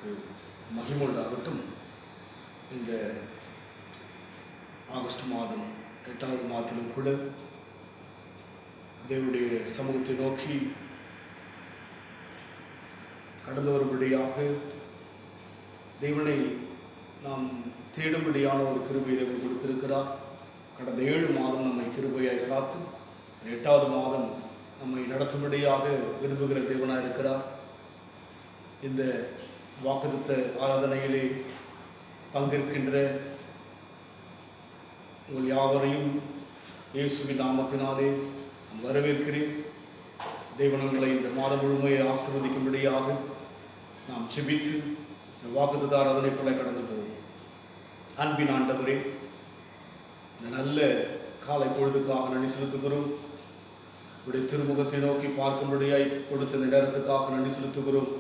நாமத்திற்கு மகிமை உண்டாகட்டும். இந்த ஆகஸ்ட் மாதம் 8வது மாதத்திலும் கூட தேவனுடைய சமூகத்தை நோக்கி கடந்து வரும்படியாக தேவனை நாம் தேடும்படியான ஒரு கிருபையை தேவன் கொடுத்திருக்கிறார். கடந்த 7 மாதம் நம்மை கிருபையாய் காத்து 8வது மாதம் நம்மை நடத்தும்படியாக விரும்புகிற தேவனாக இருக்கிறார். இந்த வாக்குத்தத்த ஆராதனையிலே பங்கேற்கின்ற உங்கள் யாவரையும் இயேசுவின் நாமத்தினாலே வரவேற்கிறேன். தேவனங்களை இந்த மாதம் முழுமையை ஆசீர்வதிக்கும்படியாக நாம் ஜெபித்து இந்த வாக்குத்தத்த ஆராதனைக்குள்ளே கடந்து போவோம். அன்பின் ஆண்டவரே, இந்த நல்ல காலை பொழுதுக்காக நன்றி செலுத்துகிறோம். உடைய திருமுகத்தை நோக்கி பார்க்கும்படியாய் கொடுத்த இந்த நேரத்துக்காக நன்றி செலுத்துகிறோம்.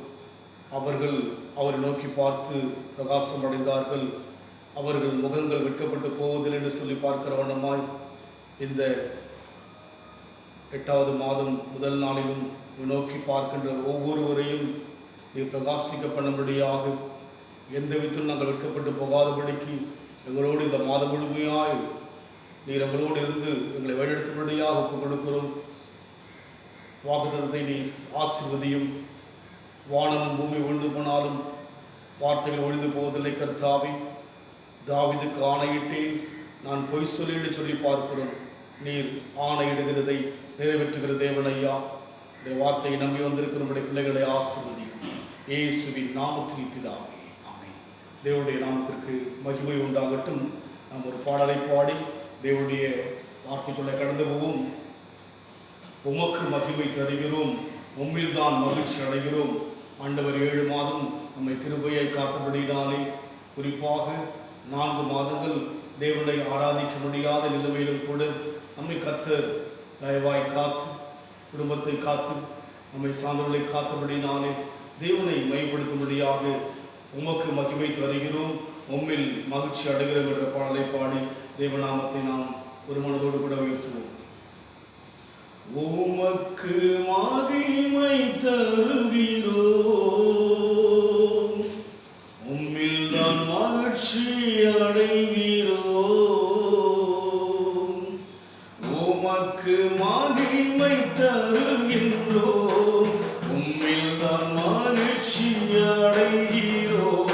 அவர்கள் அவரை நோக்கி பார்த்து பிரகாசம் அடைந்தார்கள். அவர்கள் முகங்கள் வெட்கப்பட்டு போவதில்லை என்று சொல்லி பார்க்கிற வண்ணமாய் இந்த 8வது மாதம் முதல் நாளிலும் நோக்கி பார்க்கின்ற ஒவ்வொருவரையும் நீ பிரகாசிக்க பண்ணும்படியாக எந்த விதத்திலும் நாங்கள் வெட்கப்பட்டு போகாதபடிக்கு எங்களோடு இந்த மாதம் முழுமையாய் நீர் எங்களோடு இருந்து எங்களை வழிநடத்தும்படியாக ஒப்புக் கொடுக்கிறோம். வாக்குத்தத்தத்தை நீர் ஆசீர்வதியும். வானமும் பூமி ஒழிந்து போனாலும் வார்த்தைகள் ஒழிந்து போவதில்லை கர்த்தாவே. தாவீதுக்கு ஆணையிட்டேன், நான் பொய் சொல்லி என்று சொல்லி பார்க்கிறோம். நீர் ஆணையிடுகிறதை நிறைவேற்றுகிற தேவன் ஐயா. இந்த வார்த்தையை நம்பி வந்திருக்கிற நம்முடைய பிள்ளைகளை ஆசீர்வதியும். இயேசுவின் நாமத்தில் பிதாவே, ஆமென். தேவனுடைய நாமத்திற்கு மகிமை உண்டாகட்டும். நாம் ஒரு பாடலை பாடி தேவனுடைய வார்த்தைக்குள்ளே கடந்து போவோம். உமக்கு மகிமை தருகிறோம், உம்மில் தான் மகிழ்ச்சி அடைகிறோம். ஆண்டவர் 7 மாதம் நம்மை கிருபையை காத்தபடினாலே, குறிப்பாக 4 மாதங்கள் தேவனை ஆராதிக்க முடியாத நிலைமையிலும் கூட நம்மை கர்த்தர் தயவாய் காத்து, குடும்பத்தை காத்து, நம்மை சார்ந்தவர்களை காத்தபடினாலே தேவனை மைப்படுத்தும்படியாக உமக்கு மகிமை தருகிறோம், உம்மில் மகிழ்ச்சி அடைகிறோம் என்ற பாடலை பாடி தேவநாமத்தை நாம் ஒரு மனதோடு கூட உயர்த்துவோம். உமக்கு மகிமை தருகிறோம், உம்மில் தான் மகிழ்ச்சி அடைகிறோம். உமக்கு மகிமை தருகின்றோம், உம்மில் தான் மகிழ்ச்சி அடைகிறோம்.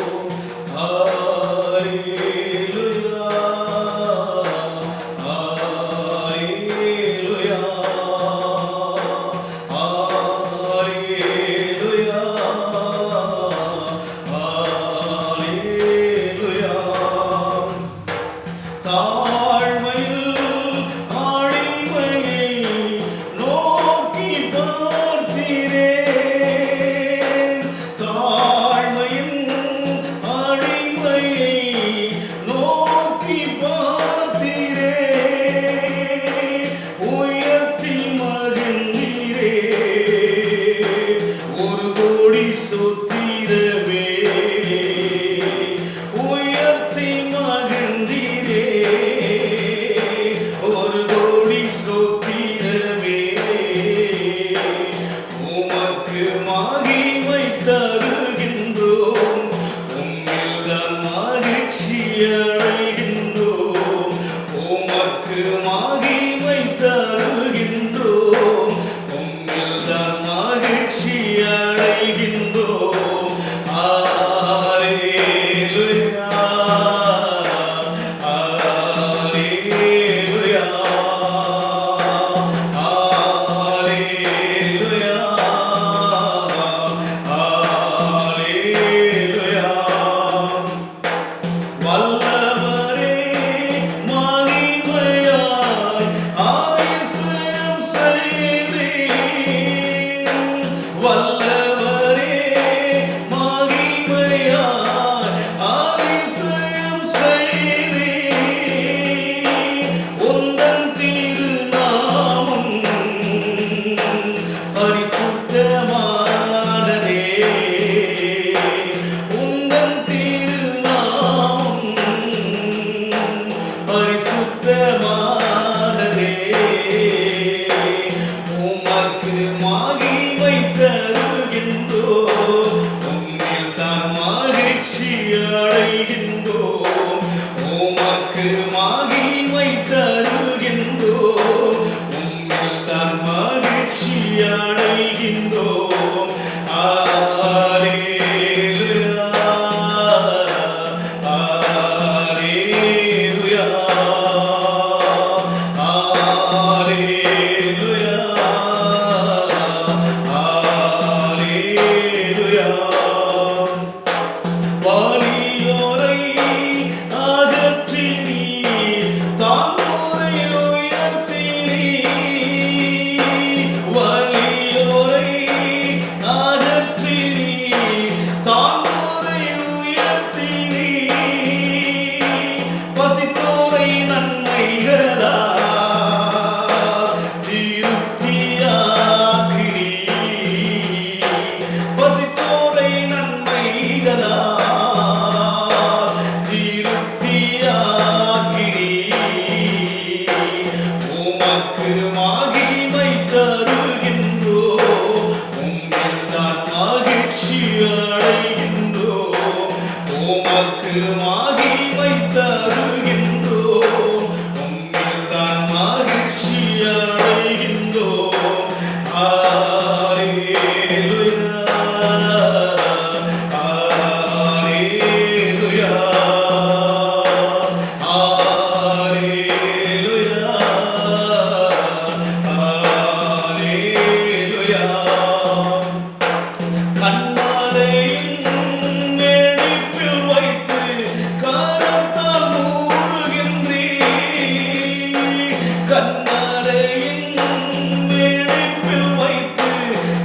மகிழ்ச்சி அடைகின்றோம். உமக்கு மகிமை தருகின்றோம். உம்மில் தான் மகிழ்ச்சி அடைகின்றோம். அல்லேலூயா, அல்லேலூயா, அல்லேலூயா, அல்லேலூயா. வலியோரை அகற்றி நீர் தாழ்வோரை உயர்த்தி நீர். வலியோரை அகற்றி நீர் தாழ்வோரை உயர்த்தி நீர். பசித்தோரை நன்மைகளால் திருப்தியாக்கி நீர். பசித்தோரை நன்மைகளால் திருப்தியாக்கி நீர். உமக்கு மகிமை தருகின்றோம். உம்மில் தான் மகிழ்ச்சி அடைகின்றோம். உமக்கு மகிமை தருகின்றோம். உம்மில் தான் மகிழ்ச்சி அடைகின்றோம். அல்லேலூயா, அல்லேலூயா, அல்லேலூயா, அல்லேலூயா. கண்மலையின் நெருப்பில் வைத்து கரத்தால் மூடுகின்றீர். கண்மலையின் நெருப்பில் வைத்து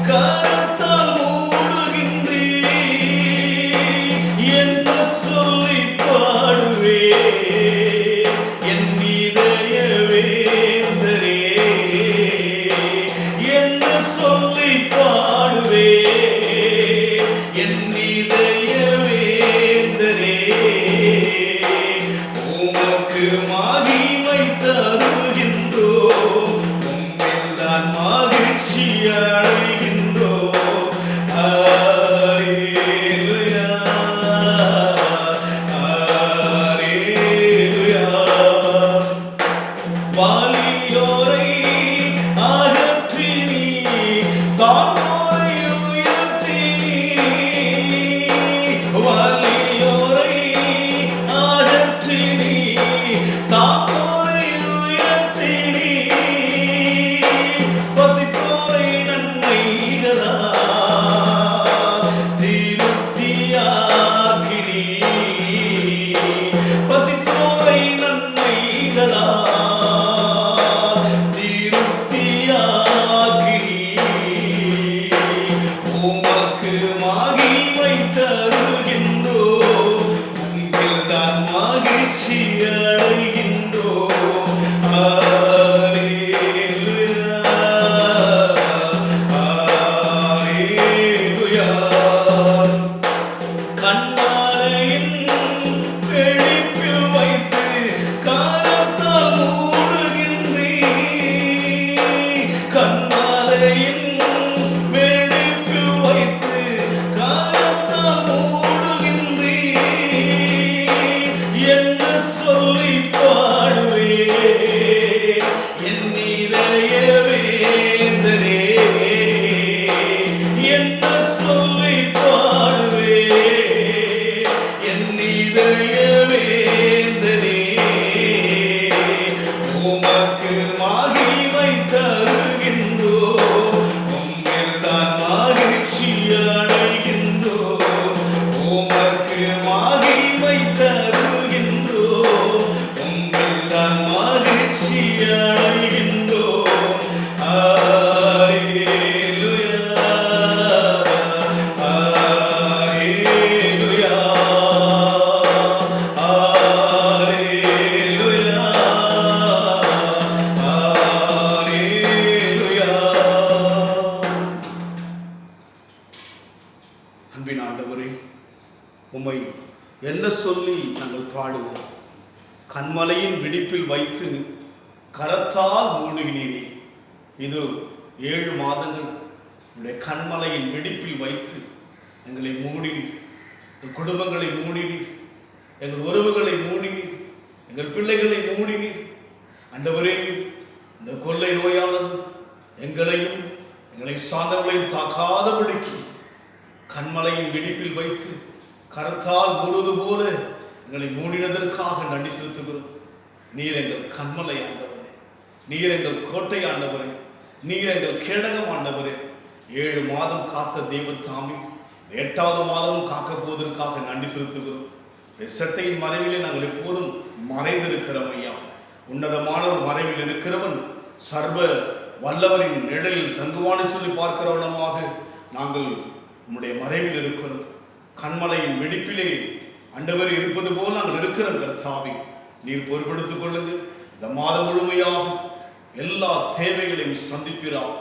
கரத்தால் மூடுகின்றீர். என்ன சொல்லி பாடுவேன் என் இதய வேந்தரே. என்ன சொல்லி பாடுவேன் என் இதய வேந்தரே. உமக்கு மகிமை தருகின்றோம். உம்மில் தான் மகிழ்ச்சி அடைகின்றோம். அல்லேலூயா, அல்லேலூயா. வலியோரை அகற்றி நீர் தாழ்வோரை உயர்த்தி நீர். வலியோரை அகற்றி நீர் தாழ்வோரை உயர்த்தி நீர். பசித்தோரை நன்மைகளால் திருப்தியாக்கி நீர். பசித்தோரை நன்மைகளால் திருப்தியாக்கி நீர். உமக்கு மகிமை தருகின்றோம். உம்மில் தான் மகிழ்ச்சி அடைகின்றோம். அல்லேலூயா, அல்லேலூயா. கண்மலையின் வெடிப்பில் வைத்து கரத்தால் மூடுகின்றீர். கண்மலையின் வெடிப்பில் வைத்து கரத்தால் மூடுகின்றீர். என்ன சொல்லி பாடுவேன் என் இதய வேந்தரே. என்ன சொல்லி பாடுவேன் என் இதய வேந்தரே. உமக்கு மகிமை தருகின்றோம். உம்மில் தான் மகிழ்ச்சி அடைகின்றோம். உமக்கு மகிமை தருகின்றோம். உம்மில் தான் மகிழ்ச்சி அடைகின்றோம். அல்லேலூயா, அல்லேலூயா, அல்லேலூயா, அல்லேலூயா. அன்பின் ஆண்டவரே, உம்மை என்ன சொல்லி நாங்கள் பாடுவோம். கண்மலையின் வெடிப்பில் வைத்து கரத்தால் மூடுகிறீரே. இது 7 மாதங்கள் உடைய கண்மலையின் வெடிப்பில் வைத்து எங்களை மூடினீர். எங்கள் குடும்பங்களை மூடினீர், எங்கள் உறவுகளை மூடினீர், எங்கள் பிள்ளைகளை மூடினீர். ஆண்டவரே, இந்த கொள்ளை நோயானது எங்களையும் எங்களை சார்ந்தவர்களையும் தாக்காதபடிக்கு கண்மலையின் வெடிப்பில் வைத்து கரத்தால் மூடுவது போல எங்களை மூடினதற்காக நன்றி செலுத்துகிறோம். நீர் எங்கள் கண்மலை ஆண்டவரே, நீர் எங்கள் கோட்டை ஆண்டவரே, நீர் எங்கள் கேடகம் ஆண்டவரே. 7 மாதம் காத்த தெய்வத்தாமி 8வது மாதமும் காக்க போவதற்காக நன்றி செலுத்துகிறோம். செட்டையின் மறைவிலே நாங்கள் எப்போதும் மறைந்திருக்கிறோம் ஐயா. உன்னதமான ஒரு மறைவில் இருக்கிறவன் சர்வ வல்லவரின் நிழலில் தங்குவான்னு சொல்லி பார்க்கிறவனமாக நாங்கள் உம்முடைய மறைவில் இருக்கிறோம். கண்மலையின் வெடிப்பிலே ஆண்டவர் இருப்பது போல் நாங்கள் இருக்கிறோம். கர்த்தாவே, நீர் பொறுப்படுத்திக் கொள்ளுங்கள். இந்த மாதம் முழுமையாக எல்லா தேவைகளையும் சந்திப்பீராக.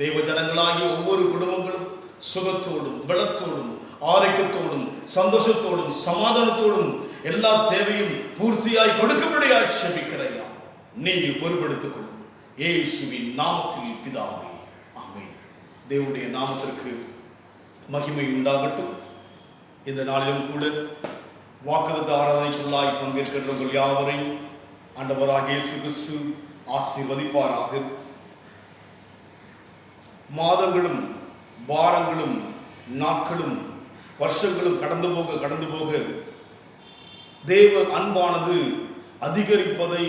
தெய்வ ஜனங்களாகிய ஒவ்வொரு குடும்பங்களும் சுகத்தோடும் பலத்தோடும் ஆரோக்கியத்தோடும் சந்தோஷத்தோடும் சமாதானத்தோடும் எல்லா தேவையும் பூர்த்தியாய் கொடுக்கும்படியாய் செபிக்கிறையா. நீர் பொறுப்படுத்திக் கொள்ளும். இயேசுவின் நாமத்தில் பிதாவே, ஆமென். தேவனுடைய நாமத்திற்கு மகிமை உண்டாகட்டும். இந்த நாளிலும் கூட வாக்குத்தத்த ஆராதனைக்குள்ளாய் பங்கேற்கின்றவர்கள் யாவரையும் ஆண்டவராகிய இயேசு கிறிஸ்து ஆசீர்வதிப்பாராக. மாதங்களும் வாரங்களும் நாட்களும் வருஷங்களும் கடந்து போக தேவ அன்பானது அதிகரிப்பதை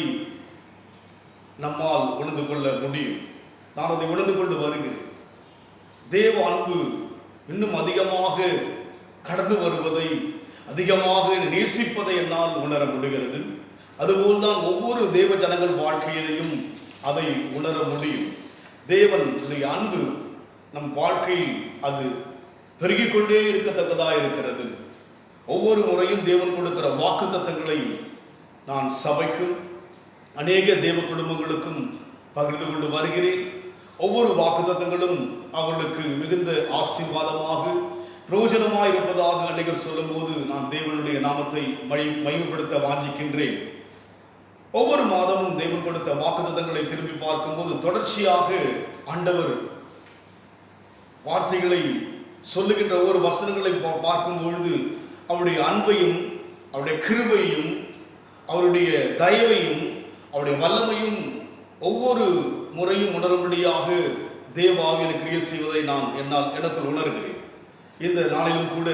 நம்மால் உணர்ந்து கொள்ள முடியும். நான் அதை உணர்ந்து கொண்டு வருகிறேன். தேவ அன்பு இன்னும் அதிகமாக கடந்து வருவதை, அதிகமாக நேசிப்பதை என்னால் உணர முடிகிறது. அதுபோல்தான் ஒவ்வொரு தேவ ஜனங்கள் வாழ்க்கையிலையும் அதை உணர முடியும். தேவனுடைய அன்பு நம் வாழ்க்கையில் அது பெருகிக்கொண்டே இருக்கத்தக்கதாக இருக்கிறது. ஒவ்வொரு முறையும் தேவன் கொடுக்கிற வாக்குத்தத்தங்களை நான் சபைக்கும் அநேக தேவ குடும்பங்களுக்கும் பகிர்ந்து கொண்டு வருகிறேன். ஒவ்வொரு வாக்குத்தத்தங்களும் அவர்களுக்கு மிகுந்த ஆசீர்வாதமாக பிரயோஜனமாக இருப்பதாக அநேகர் சொல்லும்போது நான் தேவனுடைய நாமத்தை மகிமைப்படுத்த வாஞ்சிக்கின்றேன். ஒவ்வொரு மாதமும் தேவன் கொடுத்த வாக்குத்தத்தங்களை திரும்பி பார்க்கும்போது தொடர்ச்சியாக ஆண்டவர் வார்த்தைகளை சொல்லுகின்ற ஒவ்வொரு வசனங்களை பார்க்கும் பொழுது அவருடைய அன்பையும் அவருடைய கிருபையும் அவருடைய தயவையும் அவருடைய வல்லமையும் ஒவ்வொரு முறையும் உணரும்படியாக தேவ ஆவியில் கிரியை செய்வதை நான் எனக்குள் உணர்கிறேன். இந்த நாளிலும் கூட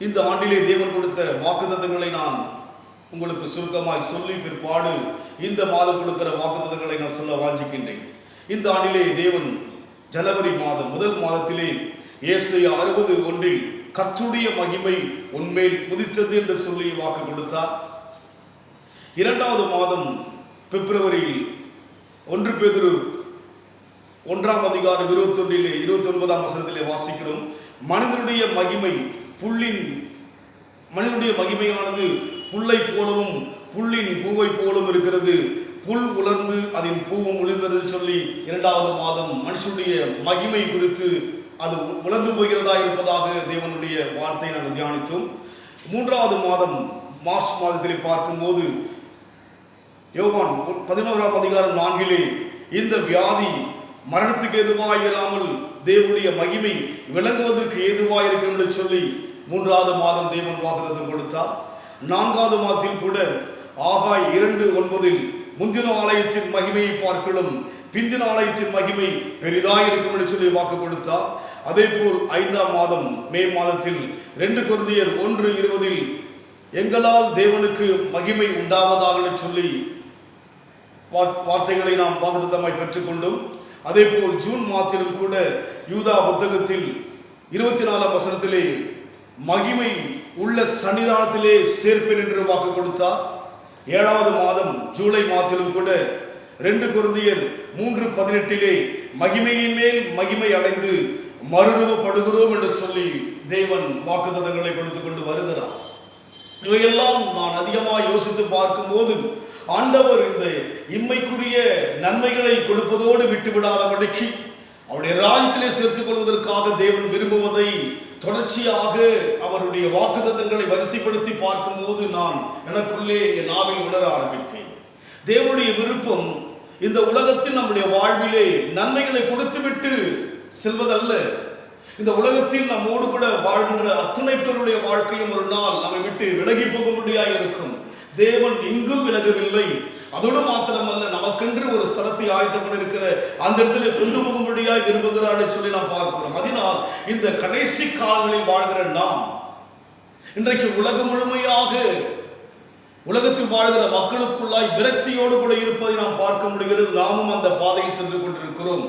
இந்த ஆண்டிலே தேவன் கொடுத்த வாக்குத்தத்தங்களை நான் உங்களுக்கு சுருக்கமாய் சொல்லி பிற்பாடு இந்த மாதம் கொடுக்கிற வாக்குத்தத்தங்களை நான் சொல்ல வாஞ்சிக்கின்றேன். இந்த ஆண்டிலே தேவன் ஜனவரி மாதம் முதல் மாதத்திலே ஏசாயா 60:1 கர்த்தருடைய மகிமை உன்மேல் உதித்தது என்று சொல்லி வாக்கு கொடுத்தார். 2வது மாதம் பிப்ரவரியில் 1 பேதுரு 1:29 வசனத்திலே வாசிக்கிறோம். மனிதனுடைய மகிமையானது புல்லை போலவும் புல்லின் பூவை போலும் இருக்கிறது. புல் உலர்ந்து அதன் பூவும் உளிர்ந்தது சொல்லி 2வது மாதம் மனுஷனுடைய மகிமை குறித்து அது உலர்ந்து போகிறதா இருப்பதாக தேவனுடைய வார்த்தையை நாங்கள் தியானித்தோம். 3வது மாதம் மார்ச் மாதத்திலே பார்க்கும்போது யோவான் 11:4 இந்த வியாதி மரணத்துக்கு ஏதுவாக இராமல் தேவனுடைய மகிமை விளங்குவதற்கு ஏதுவாக இருக்கும் என்று சொல்லி 3வது மாதம் தேவன் வாக்குத்தத்தம் கொடுத்தார். 4வது மாதத்தில் கூட ஆகாய் 2:9 முந்தின ஆலயத்தின் மகிமையை பார்க்கலும் பிந்தின ஆலயத்தின் மகிமை பெரிதாக இருக்கும் என்று சொல்லி வாக்கு கொடுத்தார். அதே போல் 5ஆம் மாதம் மே மாதத்தில் 2 கொரிந்தியர் 1:20 எங்களால் தேவனுக்கு மகிமை உண்டாவதாக சொல்லி வார்த்தைகளை நாம் வாக்குத்தத்தமாய் பெற்றுக்கொண்டோம். அதே போல் ஜூன் மாதத்திலும் கூட யூதா புத்தகத்தில் 24ஆம் வசனத்திலே மகிமை உள்ள சன்னிதானத்திலே சேர்ப்பேன் என்று வாக்கு கொடுத்தார். 7வது மாதம் ஜூலை மாதத்திலும் கூட 2 கொரிந்தியர் 3:18 மகிமையின் மேல் மகிமை அடைந்து மறுரூபப்படுகிறோம் என்று சொல்லி தேவன் வாக்குத்தத்தங்களை கொடுத்து கொண்டு வருகிறார். இவையெல்லாம் நான் அதிகமாக யோசித்து பார்க்கும்போது ஆண்டவர் இந்த இம்மைக்குரிய நன்மைகளை கொடுப்பதோடு விட்டுவிடாதபடிக்கு அவருடைய ராஜ்யத்திலே சேர்த்துக் கொள்வதற்காக தேவன் விரும்புவதை தொடர்ச்சியாக அவருடைய வாக்குத்தத்தங்களை வரிசைப்படுத்தி பார்க்கும்போது நான் எனக்குள்ளே என் நாவில் உணர ஆரம்பித்தேன். தேவனுடைய விருப்பம் இந்த உலகத்தில் நம்முடைய வாழ்விலே நன்மைகளை கொடுத்துவிட்டு செல்வதல்ல. இந்த உலகத்தில் நம்மோடு கூட வாழ்கின்ற அத்தனை பேருடைய வாழ்க்கையும் ஒரு நாள் நம்மை விட்டு விலகி போகும்படியாக இருக்கும். தேவன் எங்கும் விலகவில்லை. அதோடு மாத்திரமல்ல, நமக்கென்று ஒரு ஸ்தலத்தை ஆயத்தம் பண்ணிருக்கிற அந்த இடத்துல கொண்டு போகும்படியாக விரும்புகிறான்னு சொல்லி நாம் பார்க்கிறோம். அதனால் இந்த கடைசி காலங்களில் வாழ்கிற நாம் இன்றைக்கு உலகம் முழுமையாக உலகத்தில் வாழ்கிற மக்களுக்குள்ளாய் விரக்தியோடு கூட இருப்பதை நாம் பார்க்க முடிகிறது. நாமும் அந்த பாதையில் சென்று கொண்டிருக்கிறோம்.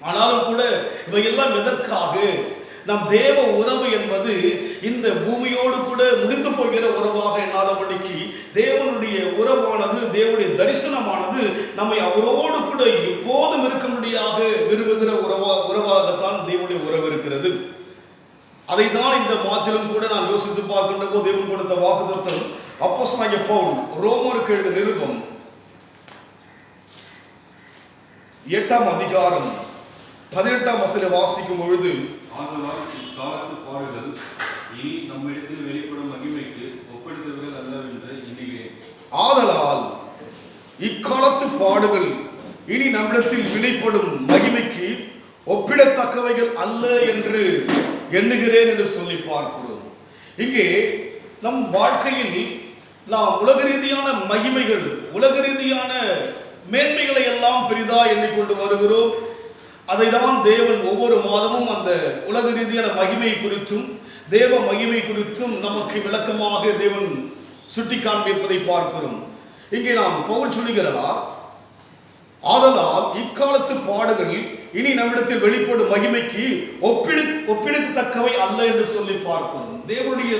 ஆனாலும் கூட இவையெல்லாம் எதற்காக? நம் தேவ உறவு என்பது இந்த பூமியோடு கூட முடிந்து போகிற உறவாக எண்ணாதபடிக்கு தேவனுடைய உறவானது, தேவனுடைய தரிசனமானது நம்மை அவரோடு கூட எப்போதும் இருக்கும்படியாக விரும்புகிற உறவாகத்தான் தேவனுடைய உறவு இருக்கிறது. அதை தான் இந்த மாத்திலும் கூட நான் யோசித்து பார்க்கின்ற போது தேவன் கொடுத்த வாக்குத்தத்தம் அப்போஸ்தலனாகிய பவுல் ரோமருக்கு எழுதிய நிருபம் 8ஆம் அதிகாரம் 18ஆம் வசனத்தை வாசிக்கும் பொழுது, ஆதலால் இக்காலத்து பாடுகள் இனி நம்மிடத்தில் வெளிப்படும் மகிமைக்கு ஒப்பிடுகிறவர்கள் அல்லவென்று எண்ணுகிறேன். ஆதலால் இக்காலத்து பாடுகள் இனி நம்மிடத்தில் வெளிப்படும் மகிமைக்கு ஒப்பிடத்தக்கவைகள் அல்ல என்று எண்ணுகிறேன் என்று சொல்லி பார்க்கிறோம். இங்கே நம் வாழ்க்கையில் நாம் உலக ரீதியான மகிமைகள், உலக ரீதியான மேன்மைகளை எல்லாம் பெரிதா எண்ணிக்கொண்டு வருகிறோம். அதை தான் தேவன் ஒவ்வொரு மாதமும் அந்த உலக ரீதியான மகிமை குறித்தும் தேவ மகிமை குறித்தும் நமக்கு விளக்கமாக தேவன் சுட்டி காண்பிப்பதை பார்க்கிறோம். இங்கே நாம் பவுல் சொல்லுகிறார், ஆதலால் இக்காலத்து பாடுகள் இனி நம்மிடத்தில் வெளிப்படும் மகிமைக்கு ஒப்பிடத்தக்கவை அல்ல என்று சொல்லி பார்க்கிறோம். தேவனுடைய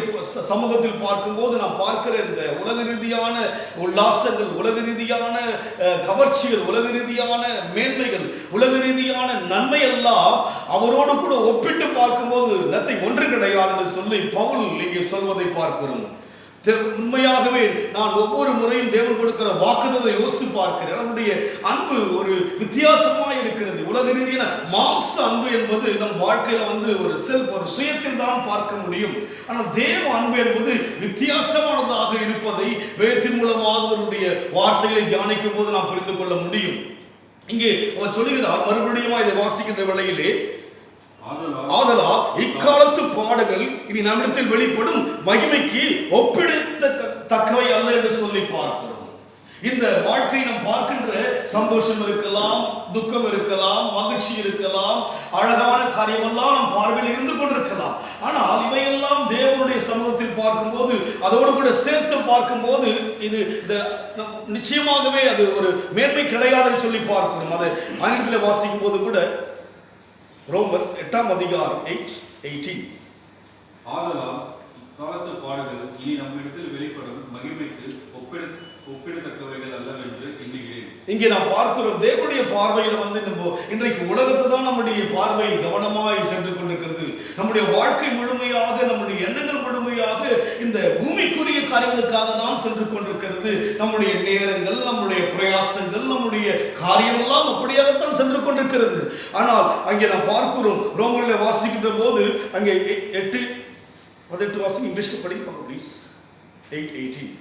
சமூகத்தில் பார்க்கும்போது நாம் பார்க்கிற இந்த உலக ரீதியான உல்லாசங்கள், உலக ரீதியான கவர்ச்சிகள், உலக ரீதியான மேன்மைகள், உலக ரீதியான நன்மை எல்லாம் அவரோடு கூட ஒப்பிட்டு பார்க்கும்போது நத்தை ஒன்று கிடையாது என்று சொல்லி பவுல் இங்கே சொல்வதை பார்க்கிறோம். உண்மையாகவே நான் ஒவ்வொரு முறையும் தேவன் கொடுக்கிற வாக்குத்தத்தை யோசித்து பார்க்கிறேன். நம்முடைய அன்பு ஒரு வித்தியாசமாக இருக்கிறது. உலக ரீதியான மாம்ச அன்பு என்பது நம் வாழ்க்கையில ஒரு சுயத்தில் தான் பார்க்க முடியும். ஆனால் தேவ அன்பு என்பது வித்தியாசமானதாக இருப்பதை வேதத்தின் மூலமாக அவருடைய வார்த்தைகளை தியானிக்கும் போது நாம் புரிந்து கொள்ள முடியும். இங்கே அவர் சொல்லுகிறார், மறுபடியும் இதை வாசிக்கின்ற வேளையிலே, ஆதலால் இக்காலத்து பாடுகள் இனி நம்மிடத்தில் வெளிப்படும் மகிமைக்கு ஒப்பிடத்தக்கவை அல்ல என்று சொல்லி பார்க்கிறோம். இந்த வாழ்க்கை நாம் பார்க்கின்ற சந்தோஷம் இருக்கலாம், துக்கம் இருக்கலாம், மகிழ்ச்சி இருக்கலாம், அழகான காரியமெல்லாம் நம் பார்வையில் இருந்து கொண்டிருக்கலாம். ஆனால் இவையெல்லாம் தேவனுடைய சமூகத்தில் பார்க்கும்போது, அதோடு கூட சேர்த்து பார்க்கும்போது இது நிச்சயமாகவே அது ஒரு மேன்மை கிடையாதுன்னு சொல்லி பார்க்கிறோம். அது ஆங்கிலத்தில் வாசிக்கும் போது கூட ரோமர் 8ஆம் அதிகாரம் 8:18, ஆதலால் இக்காலத்து பாடுகள் இனி நம்மிடத்தில் வெளிப்படும் மகிமைக்கு ஒப்பிடத்தக்கவைகள் அல்லவென்று எண்ணுகிறேன். இங்கே நாம் பார்க்கிறோம், தேவனுடைய பார்வையில் நம்ம இன்றைக்கு உலகத்தை தான் நம்முடைய பார்வை கவனமாய் சென்று கொண்டிருக்கிறது. நம்முடைய வாழ்க்கை முழுமையாக, நம்முடைய எண்ணங்கள் முழுமையாக இந்த பூமிக்குரிய காரியங்களுக்காக தான் சென்று கொண்டிருக்கிறது. நம்முடைய நேரங்கள், நம்முடைய பிரயாசங்கள், நம்முடைய காரியமெல்லாம் அப்படியாகத்தான் சென்று கொண்டிருக்கிறது. ஆனால் அங்கே நாம் பார்க்கிறோம், ரோமரில் வாசிக்கின்ற போது அங்கே 8:18 வாசிங்க. இங்கிலீஷ்க்கு படிப்பாங்க please. 8:18.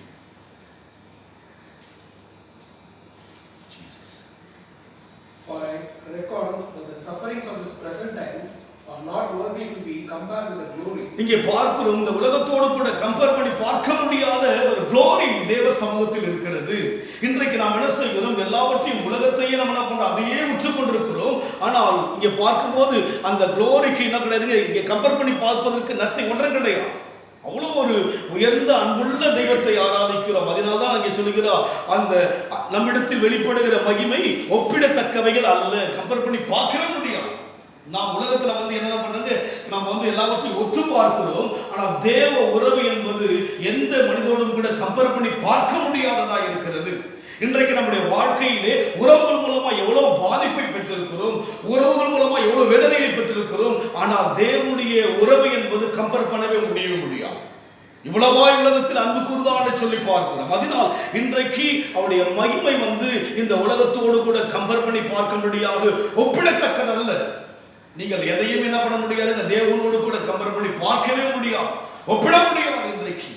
For I reckon that the sufferings of this present time are not worthy to be compared with the glory. இங்கே பார்க்கிறோம், இந்த உலகத்தோடு கூட கம்பேர் பண்ணி பார்க்க முடியாத ஒரு glory தேவ சமூகத்தில் இருக்கிறது. இன்றைக்கு நாம் என்ன செய்கிறோம்? எல்லாவற்றையும் உலகத்தையே நம்ம என்ன பண்றோம்? அதையே உற்று கொண்டிருக்கிறோம். ஆனால் இங்கே பார்க்கும்போது அந்த gloryக்கு என்ன கிடையாதுங்க, இங்கே கம்பேர் பண்ணி பார்ப்பதற்கு நத்தை ஒன்றும் கிடையாது. அவ்வளோ ஒரு உயர்ந்த அன்புள்ள தெய்வத்தை ஆராதிக்கிறோம். அதனால்தான் அங்கே சொல்லுகிறார், அந்த நம்மிடத்தில் வெளிப்படுகிற மகிமை ஒப்பிடத்தக்கவைகள் அல்ல, கம்பேர் பண்ணி பார்க்கவே முடியாது. நாம் உலகத்தில் என்ன பண்றாங்க, நாம் எல்லாவற்றையும் ஒத்து பார்க்கிறோம். ஆனால் தேவ உறவு என்பது எந்த மனிதனோடும் கூட கம்பேர் பண்ணி பார்க்க முடியாததா இருக்கிறது. இன்றைக்கு நம்முடைய வாழ்க்கையிலே உறவுகள் மூலமா எவ்வளவு பாதிப்பை பெற்றிருக்கிறோம், உறவுகள் மூலமா எவ்வளவு வேதனையை பெற்றிருக்கிறோம். ஆனால் தேவனுடைய உறவு என்பது கம்பேர் பண்ணவே முடியாது. இவ்வளவாய் உலகத்தில் அன்பு கூர்ந்தான்னு சொல்லி பார்க்கிறோம். அதனால் இன்றைக்கு அவருடைய மகிமை இந்த உலகத்தோடு கூட கம்பேர் பண்ணி பார்க்கும்படியாக ஒப்பிடத்தக்கதல்ல. நீங்கள் எதையும் என்ன பண்ண முடியாது, தேவனோடு கூட கம்பேர் பண்ணி பார்க்கவே முடியாது, ஒப்பிட முடியாது. இன்றைக்கு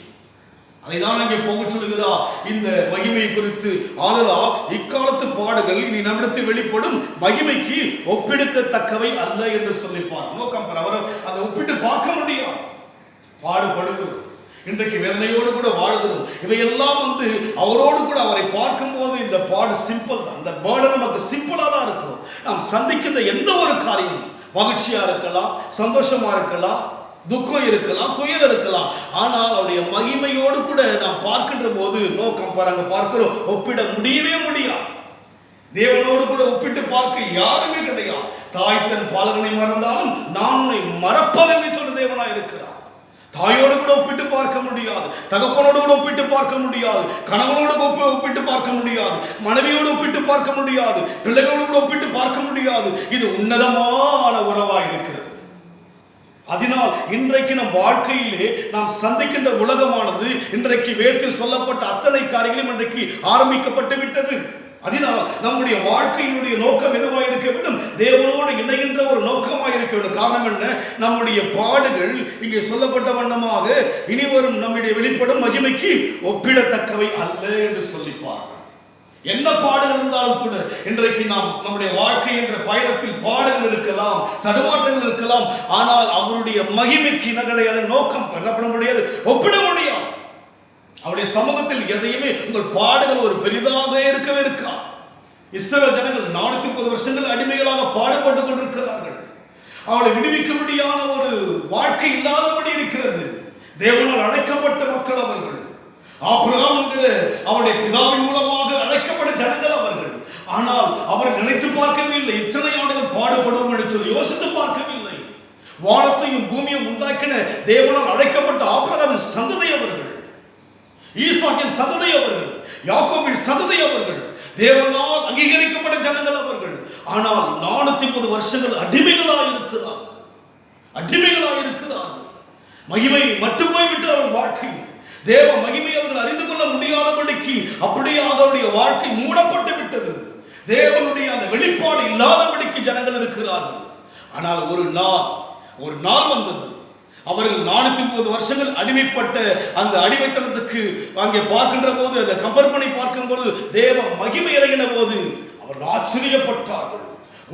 அதைதான் அங்கே போக சொல்கிறார் இந்த மகிமையை குறித்து. ஆதலால் இக்காலத்து பாடுகள் இனி நம்மிடத்தில் வெளிப்படும் மகிமைக்கு ஒப்பிடுக்கத்தக்கவை அல்ல என்று சொல்லிப்பார். நோக்கம் அவர் அதை ஒப்பிட்டு பார்க்க முடியாது. பாடுபடுகிறோம், இன்றைக்கு வேதனையோடு கூட வாழ்கிறோம். இவையெல்லாம் அவரோடு கூட அவரை பார்க்கும்போது இந்த பாடு சிம்பிள் தான். இந்த பேர்டன் நமக்கு சிம்பிளாக தான் இருக்கும். நாம் சந்திக்கின்ற எந்த ஒரு காரியம் மகிழ்ச்சியா இருக்கலாம், சந்தோஷமா இருக்கலாம், துக்கம் இருக்கலாம், துயரம் இருக்கலாம். ஆனால் அவருடைய மகிமையோடு கூட நாம் பார்க்கின்ற போது நோ கம்பேர், அங்க பார்க்கிறோம், ஒப்பிட முடியவே முடியாது. தேவனோடு கூட ஒப்பிட்டு பார்க்க யாருமே கிடையாது. தாய் தன் பாலகனை மறந்தாலும் நான் உன்னை மறப்பதில்லை சொல்ல தேவனா இருக்கிறார். தாயோடு கூட ஒப்பிட்டு பார்க்க முடியாது, தகப்பனோடு கூட ஒப்பிட்டு பார்க்க முடியாது, கணவனோடு ஒப்பிட்டு பார்க்க முடியாது, மனைவியோடு ஒப்பிட்டு பார்க்க முடியாது, பிள்ளைகளோடு கூட ஒப்பிட்டு பார்க்க முடியாது. இது உன்னதமான உறவாக இருக்கிறது. அதனால் இன்றைக்கு நம் வாழ்க்கையிலே நாம் சந்திக்கின்ற உலகமானது இன்றைக்கு வேதத்தில் சொல்லப்பட்ட அத்தனை காரியங்களும் இன்றைக்கு ஆரம்பிக்கப்பட்டு விட்டது. அதனால் நம்முடைய வாழ்க்கையினுடைய நோக்கம் எதுவாக இருக்க வேண்டும்? தேவனோடு இணைகின்ற ஒரு நோக்கமாக இருக்க வேண்டும். காரணம் என்ன? நம்முடைய பாடுகள் இங்கே சொல்லப்பட்ட வண்ணமாக இனி வரும் நம்முடைய வெளிப்படும் மகிமைக்கு ஒப்பிடத்தக்கவை அல்ல என்று சொல்லி பார்க்க. என்ன பாடுகள் இருந்தாலும் கூட இன்றைக்கு நாம் நம்முடைய வாழ்க்கை என்ற பயணத்தில் பாடுகள் இருக்கலாம், தடுமாற்றங்கள் இருக்கலாம். ஆனால் அவருடைய மகிமைக்கு என்ன கிடையாது, நோக்கம் பண்ணப்பட முடியாது, ஒப்பிட முடியாது. அவருடைய சமூகத்தில் எதையுமே உங்கள் பாடுகள் ஒரு பெரிதாக இருக்கவே இருக்கா. இஸ்ரவேல் ஜனங்கள் 430 வருஷங்கள் அடிமைகளாக பாடுபட்டுக் கொண்டிருக்கிறார்கள். அவளை விடுவிக்க முடியாத ஒரு வாழ்க்கை இல்லாதபடி இருக்கிறது. தேவனால் அழைக்கப்பட்ட மக்கள் அவர்கள். ஆபிரகாம் என்கிற அவருடைய பிதாவின் மூலமாக அழைக்கப்பட்ட ஜனங்கள் அவர்கள். ஆனால் அவர் நினைத்து பார்க்கவே இல்லை, இத்தனை ஆண்டுகள் பாடுபடுவோம் என்று சொல்லி யோசித்து பார்க்கவில்லை. வானத்தையும் பூமியும் உண்டாக்கின தேவனால் அழைக்கப்பட்ட ஆபிரகாமின் சந்ததி அவர்கள், ஈசாக்கின் சந்ததி அவர்கள், யாக்கோபின் சந்ததி அவர்கள், தேவனால் அங்கீகரிக்கப்பட்ட ஜனங்கள் அவர்கள். ஆனால் 430 வருஷங்கள் அடிமைகளாக இருக்கிறார்கள். மகிமை மட்டும் போய்விட்டு அவர் வாழ்க்கை, தேவ மகிமை அவர்கள் அறிந்து கொள்ள முடியாதபடிக்கு அப்படியே அவருடைய வாழ்க்கை மூடப்பட்டு விட்டது. தேவனுடைய அந்த வெளிப்பாடு இல்லாதபடிக்கு ஜனங்கள் இருக்கிறார்கள். ஆனால் ஒரு நாள் வந்தது. அவர்கள் 430 வருஷங்கள் அடிமைப்பட்ட அந்த அடிமைத்தனத்துக்கு அங்கே பார்க்கின்ற போது, அந்த கம்பேர் பண்ணி பார்க்கும் போது தேவ மகிமை இறங்கின போது அவர்கள் ஆச்சரியப்பட்டார்கள்.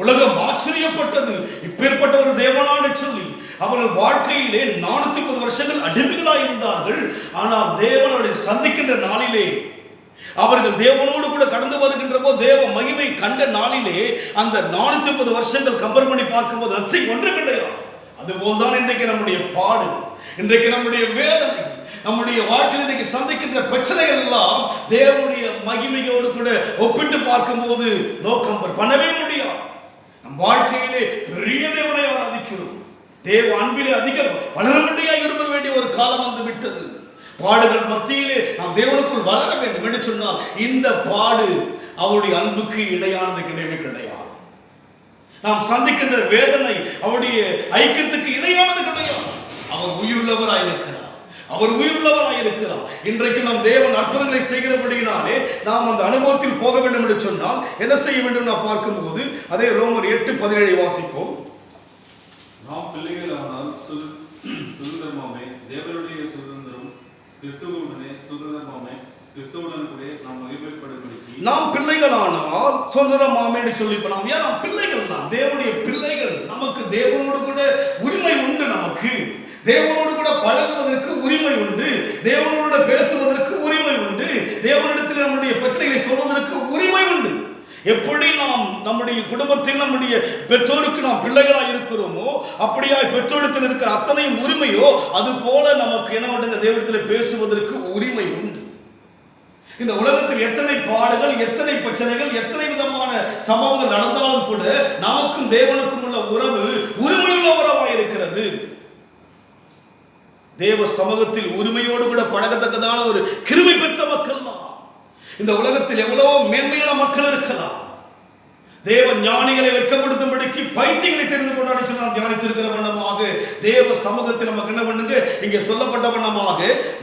உலகம் ஆச்சரியப்பட்டது, இப்பேற்பட்ட ஒரு தேவனான்னு சொல்லி. அவர்கள் வாழ்க்கையிலே 430 வருஷங்கள் அடிமைகளாக இருந்தார்கள். ஆனால் தேவனை சந்திக்கின்ற நாளிலே, அவர்கள் தேவனோடு கூட கடந்து வருகின்ற போது, தேவ மகிமை கண்ட நாளிலே, அந்த 430 வருஷங்கள் கம்பேர் பண்ணி பார்க்கும்போது நத்தை ஒன்று கிடையாது. அதுபோல்தான் இன்றைக்கு நம்முடைய பாடு, இன்றைக்கு நம்முடைய வேதனை, நம்முடைய வாழ்க்கையில் இன்றைக்கு சந்திக்கின்ற பிரச்சனைகள் எல்லாம் தேவனுடைய மகிமையோடு கூட ஒப்பிட்டு பார்க்கும்போது நோக்கம் பண்ணவே முடியாது. நம் வாழ்க்கையிலே பெரிய தேவனை ஆராதிக்கிறோம். தேவ அன்பிலே அதிகம் வளரபடியாக விரும்ப வேண்டிய ஒரு காலம் வந்து விட்டது. பாடுகள் மத்தியிலே நாம் தேவனுக்குள் வளர வேண்டும் என்று சொன்னால் இந்த பாடு அவருடைய அன்புக்கு இணையானது கிடையவே கிடையாது. நாம் சந்திக்கின்ற வேதனை அவருடைய ஐக்கியத்துக்கு இணையானது கிடையாது. அவர் உயிருள்ளவராயிருக்கிறார். இன்றைக்கு நாம் தேவன் அற்புதங்களை செய்கிறபடியினாலே நாம் அந்த அனுபவத்தில் போக வேண்டும் என்று சொன்னால் என்ன செய்ய வேண்டும் நான் பார்க்கும்போது, அதே ரோமர் 8:17 வாசிப்போம். நாம் பிள்ளைகள் ஆனால் சுதந்திரமாமே, தேவனுடைய சுதந்திரம் கிறிஸ்துவுடனே சுதந்திரமாமே, கிறிஸ்துவுடன் கூட நாம் மகிமைப்படும்படிக்கு. நாம் பிள்ளைகளானால் சுதந்திரமாமே என்று சொல்லி நாம் ஏன் நாம் பிள்ளைகள் தான், தேவனுடைய பிள்ளைகள். நமக்கு தேவனோடு கூட உரிமை உண்டு. நமக்கு தேவனோடு கூட பழகுவதற்கு உரிமை உண்டு, தேவனோடு பேசுவதற்கு உரிமை உண்டு, தேவனிடத்தில் நம்முடைய பிரச்சனைகளை சொல்வதற்கு உரிமை உண்டு. எப்படி நாம் நம்முடைய குடும்பத்தில் நம்முடைய பெற்றோருக்கு நாம் பிள்ளைகளாக இருக்கிறோமோ, அப்படியாய் பெற்றோரிடத்தில் இருக்கிற அத்தனை உரிமையோ அது போல நமக்கு என்ன உண்டு, தேவனிடத்தில் பேசுவதற்கு உரிமை உண்டு. இந்த உலகத்தில் எத்தனை பாடுகள், எத்தனை பிரச்சனைகள், எத்தனை விதமான சம்பவங்கள் நடந்தாலும் கூட நமக்கும் தேவனுக்கும் உள்ள உறவு உரிமையுள்ள உறவாக இருக்கிறது. தேவ சமூகத்தில் உரிமையோடு கூட பழகத்தக்கதான ஒரு கிருபை பெற்ற மக்கள் தான். இந்த உலகத்தில் எவ்வளவோ மேன்மையான மக்கள் இருக்கலாம். தேவ ஞானிகளை வெட்கப்படுத்தும்படிக்கு பைத்தியங்களை தெரிந்து கொண்டாடி சொன்னால் தியானித்திருக்கிற வண்ணமாக தேவ சமூகத்தில் நமக்கு என்ன பண்ணுங்க, இங்கே சொல்லப்பட்ட வண்ணமாக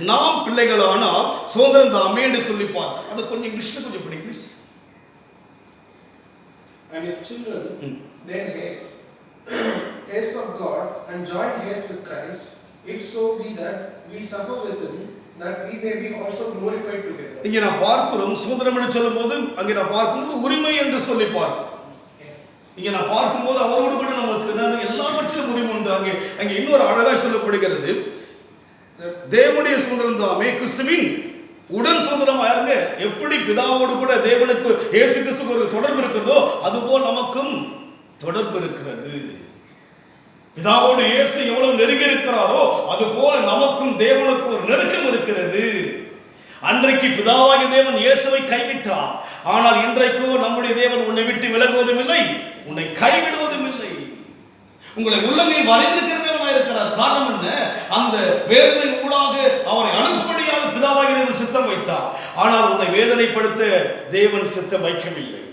நாம் பிள்ளைகளானால் சுதந்திரம் தாமே என்று சொல்லி பார்த்தோம். அது கொஞ்சம் இங்கிலீஷ்ல கொஞ்சம் படி please. And if children, then heirs of God and joint heirs with Christ, if so be that we suffer with him, that we may be also glorified together. இங்கே நான் பார்க்கிறோம் சுதந்திரம் என்று சொல்லும்போது அங்கே நான் பார்க்கும்போது உரிமை என்று சொல்லி பார்க்கிறோம். இங்கே நான் பார்க்கும்போது அவரோடு கூட நமக்கு எல்லாவற்றிலும் உரிமை உண்டு. அங்கே இன்னொரு அழகாக சொல்லப்படுகிறது, தேவனுடைய சுதந்திரம் தாமே கிறிஸ்துவின் உடன் சுதந்திரம் ஆயிருங்க. எப்படி பிதாவோடு கூட தேவனுக்கு இயேசு கிறிஸ்துவுக்கு ஒரு தொடர்பு இருக்கிறதோ அதுபோல் நமக்கும் தொடர்பு இருக்கிறது. பிதாவோடு இயேசு எவ்வளவு நெருங்கி இருக்கிறாரோ அதுபோல நமக்கும் தேவனுக்கு ஒரு நெருக்கம் இருக்கிறது. அன்றைக்கு பிதாவாகிய தேவன் இயேசுவை கைவிட்டார். ஆனால் இன்றைக்கோ நம்முடைய தேவன் உன்னை விட்டு விலகுவதும் இல்லை, உன்னை கைவிடுவதும் இல்லை. உங்களை உள்ளங்கையில் வரைந்திருக்கிற தேவனாக இருக்கிறார். காரணம் என்ன? அந்த வேதனை ஊடாக அவரை அனுப்பும்படியாக பிதாவாகிய தேவன் சித்தம் வைத்தார். ஆனால் உன்னை வேதனைப்படுத்த தேவன் சித்தம் வைக்கவில்லை.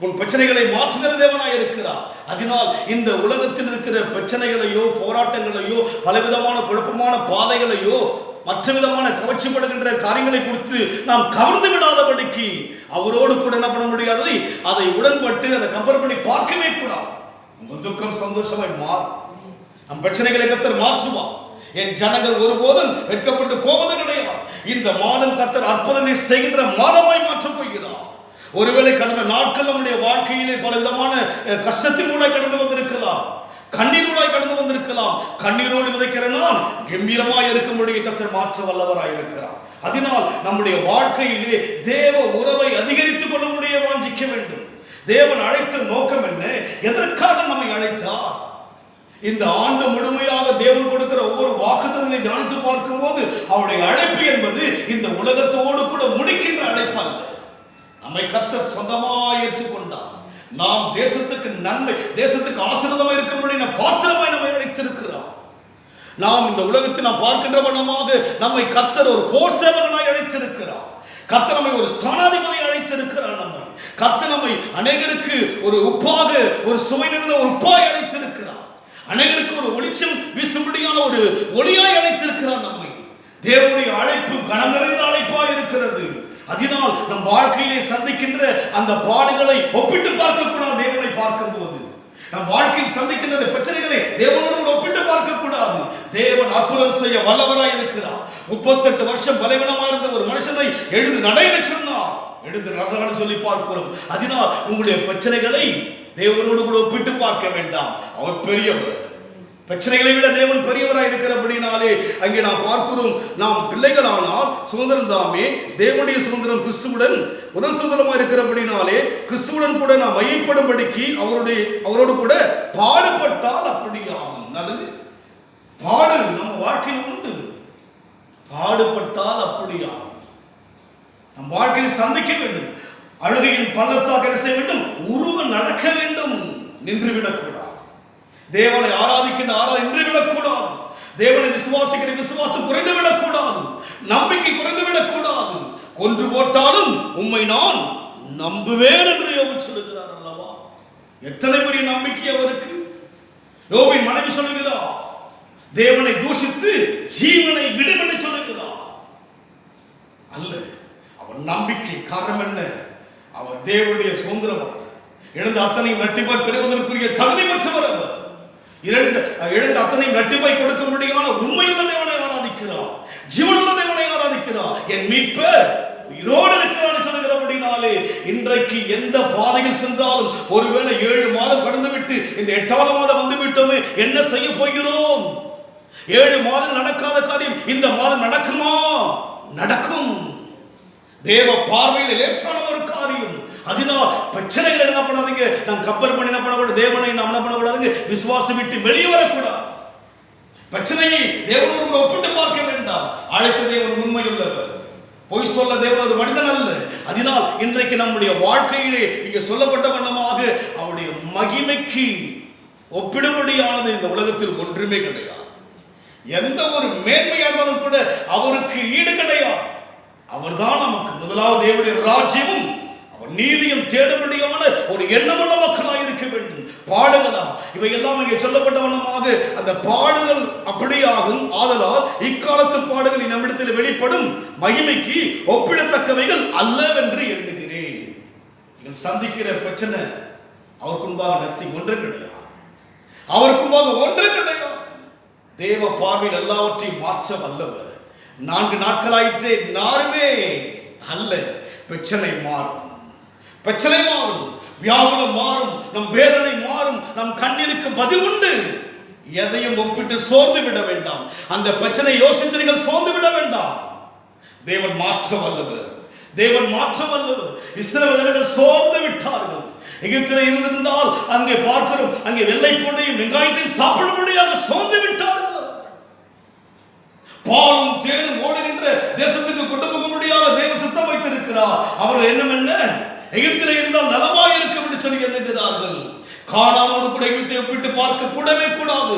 உன் பிரச்சனைகளை மாற்றுகிற தேவனாய் இருக்கிறார். அதனால் இந்த உலகத்தில் இருக்கிற பிரச்சனைகளையோ போராட்டங்களையோ பலவிதமான குழப்பமான பாதைகளையோ மற்ற விதமான கவர்ச்சிப்படுகின்ற காரியங்களை குறித்து நாம் கவர்ந்து விடாதபடிக்கு அவரோடு கூட என்ன பண்ண முடியாது, அதை உடன்பட்டு அதை கம்பேர் பண்ணி பார்க்கவே கூடாது. உங்கள் துக்கம் சந்தோஷமாய் மாறும். நம் பிரச்சனைகளை கர்த்தர் மாற்றுவார். என் ஜனங்கள் ஒருபோதும் வெட்கப்பட்டு போவது கிடையாது. இந்த மாதம் கர்த்தர் அற்புதங்களை செய்கின்ற மாதமாய் மாற்றப் போகிறார். ஒருவேளை கடந்த நாட்கள் நம்முடைய வாழ்க்கையிலே பல விதமான கஷ்டத்தின் கூட கடந்து வந்திருக்கலாம், கண்ணீரோடாய் கடந்து வந்திருக்கலாம். கண்ணீரோடு விதைக்கிற நான் கம்பீரமாய் இருக்கும்படியே கர்த்தர் மாற்ற வல்லவராய் இருக்கிறார். அதனால் நம்முடைய வாழ்க்கையிலே தேவ உறவை அதிகரித்துக் கொள்ள முடிய வாஞ்சிக்க வேண்டும். தேவன் அழைத்த நோக்கம் என்ன? எதற்காக நம்மை அழைத்தார்? இந்த ஆண்டு முழுமையாக தேவன் கொடுக்கிற ஒவ்வொரு வாக்குத்தத்தங்களை தியானித்து பார்க்கும் போது அவருடைய அழைப்பு என்பது இந்த உலகத்தோடு கூட முடிக்கின்ற அழைப்பு அல்ல. நம்மை கர்த்தர் சொந்தமாய் ஏற்றுக்கொண்டார். நாம் தேசத்துக்கு நன்மை, தேசத்துக்கு ஆசீர்வாதமாக இருக்கும்படி பாத்திரமாய் நம்மை அழைத்திருக்கிறார். நாம் இந்த உலகத்தில் நாம் பார்க்கின்ற வண்ணமாக நம்மை கர்த்தர் ஒரு போர் சேவகனாய் அழைத்திருக்கிறார். கர்த்தர் நம்மை ஒரு ஸ்தானாதிபதி அழைத்திருக்கிறார். கர்த்தர் நம்மை அநேகருக்கு ஒரு உப்பாக, ஒரு சுவை நிறைந்த ஒரு உப்பாய் அழைத்திருக்கிறார். அநேகருக்கு ஒரு ஒளிச்சம் வீசும்படியான ஒரு ஒளியாய் அழைத்திருக்கிறார். நம்மை தேவனுடைய அழைப்பு கனம் நிறைந்த அழைப்பாய் இருக்கிறது. அதனால் நம் வாழ்க்கையிலே சந்திக்கின்ற அந்த பாடுகளை ஒப்பிட்டு பார்க்க கூடாது. தேவனை பார்க்கும் போது நம் வாழ்க்கையில் சந்திக்கின்ற பிரச்சனைகளை தேவனோடு ஒப்பிட்டு பார்க்க கூடாது. தேவன் அற்புதம் செய்ய வல்லவராய் இருக்கிறார். 38 வருஷம் பலவீனமாக இருந்த ஒரு மனுஷனை எழுந்து நடையிட சொன்னார். எழுந்து நடந்தான்னு சொல்லி பார்க்கிறோம். அதனால் உங்களுடைய பிரச்சனைகளை தேவனோடு கூட ஒப்பிட்டு பார்க்க வேண்டாம். அவர் பெரியவர். பிரச்சனைகளை விட தேவன் பெரியவராய் இருக்கிறபடினாலே அங்கே நாம் பார்க்கிறோம், நாம் பிள்ளைகளானால் சுதந்திரம் தாமே தேவனுடைய சுதந்திரம் கிறிஸ்துவுடன் உடன் சுதந்திரமாக இருக்கிறபடினாலே கிறிஸ்துவுடன் கூட நாம் மையப்படும்படிக்கு அவரோடு கூட பாடுபட்டால் அப்படியாகும். நல்லது, பாடு நம்ம வாழ்க்கையில் உண்டு. பாடுபட்டால் அப்படியாகும். நம் வாழ்க்கையில் சந்திக்க வேண்டும். அழுகையின் பள்ளத்தாக்கு என்ன செய்ய வேண்டும்? உருவ நடக்க வேண்டும். நின்றுவிடக்கூடாது. தேவனை ஆராதிக்கின்ற நின்று விடக்கூடாது. தேவனை விசுவாசிக்கிற விசுவாசம் குறைந்து விடக்கூடாது. நம்பிக்கை குறைந்து விடக்கூடாது. கொன்று போட்டாலும் உம்மை நான் நம்புவேன் என்று யோபு சொல்லுகிறார் அல்லவா? எத்தனை பெரிய நம்பிக்கை அவருக்கு! யோபின் மனைவி சொல்லுகிறார், தேவனை தூஷித்து ஜீவனை விடும் என்று சொல்லுகிறார். அல்ல, அவர் நம்பிக்கை. காரணம் என்ன? அவர் தேவனுடைய சுதந்திரம். அவர் எழுந்த அத்தனையும் இரட்டிப்பாய் பெறுவதற்குரிய தகுதி பெற்றவர். அவர் எழுந்த அத்தனையும் இரட்டிப்பாய் கொடுக்க முடியாத உண்மையுள்ள தேவனை ஆராதிக்கிறார். ஜீவனுள்ள தேவனை ஆராதிக்கிறார். என் மீட்பர் உயிரோடு இருக்கிறார் சொல்லுகிறபடினாலே இன்றைக்கு எந்த பாதையில் சென்றாலும் ஒருவேளை 7 மாதம் கடந்து விட்டு இந்த 8வது மாதம் வந்து விட்டோமே, என்ன செய்ய போகிறோம்? 7 மாதம் நடக்காத காரியம் இந்த மாதம் நடக்குமா? நடக்கும். தேவ பார்வையில் லேசான ஒரு காரியம். அதனால் பிரச்சனைகள் என்ன பண்ணாதீங்க, நாம் கம்பேர் பண்ணி என்ன பண்ணக்கூடாது, தேவனை நாம் என்ன பண்ணக்கூடாதுங்க, விசுவாசத்தை விட்டு வெளியே வரக்கூடாது. பிரச்சனையை தேவனோடு கூட ஒப்பிட்டு பார்க்க வேண்டாம். அழைத்த தேவன் உண்மையுள்ளவர். பொய் சொல்ல தேவன் ஒரு மனிதன் அல்ல. அதனால் இன்றைக்கு நம்முடைய வாழ்க்கையிலே இங்கே சொல்லப்பட்ட வண்ணமாக அவருடைய மகிமைக்கு ஒப்பிடும்படியானது இந்த உலகத்தில் ஒன்றுமே கிடையாது. எந்த ஒரு மேன்மையாக இருந்தாலும் கூட அவருக்கு ஈடு கிடையாது. அவர்தான் நமக்கு முதலாவது தேவனுடைய ராஜ்யமும் அவர் நீதியும் தேடும்படியான ஒரு எண்ணமுள்ள மக்களாக இருக்க வேண்டும். பாடுகளா இவை எல்லாம் இங்கே சொல்லப்பட்ட வண்ணமாக அந்த பாடுகள் அப்படியாகும். ஆதலால் இக்காலத்து பாடுகள் நம்மிடத்தில் வெளிப்படும் மகிமைக்கு ஒப்பிடத்தக்கவைகள் அல்லவென்று எண்ணுகிறேன். நீங்கள் சந்திக்கிற பிரச்சனை அவருக்கு முன்பாக நத்திங், ஒன்றும் கிடையாது. அவருக்கு முன்பாக ஒன்றும் கிடையாது. தேவ பார்வையில் எல்லாவற்றையும் மாற்ற வல்லவர். 4 நாட்களாயிற்றே யாருமே அல்ல. பிரச்சனை மாறும், பிரச்சனை மாறும், வியாகுலம் மாறும், நம் வேதனை மாறும், நம் கண்ணீருக்கு பதில் உண்டு. எதையும் ஒப்பிட்டு சோர்ந்து விட வேண்டாம். அந்த பிரச்சனை யோசித்து நீங்கள் சோர்ந்து விட வேண்டாம். தேவன் மாற்ற வல்லவர், தேவன் மாற்ற வல்லவர். இஸ்ரவேலர்கள் சோர்ந்து விட்டார்கள். எகிப்திலே இருந்திருந்தால் அங்கே பார்க்கிறோம், அங்கே வெள்ளை பூண்டையும் வெங்காயத்தையும் சாப்பிடும்படியாக சோர்ந்து விட்டார்கள். பாலும் தேனும் ஓடுகின்ற தேசத்துக்கு கொண்டு போகும்படியாக தேவ சித்தம் வைத்திருக்கிறார். அவர்கள் என்ன எகிப்திலே இருந்தால் நலமாய் இருக்கும் என்று சொல்லி எண்ணுகிறார்கள். கானானோடு கூட எகிப்தை ஒப்பிட்டு பார்க்க கூடவே கூடாது.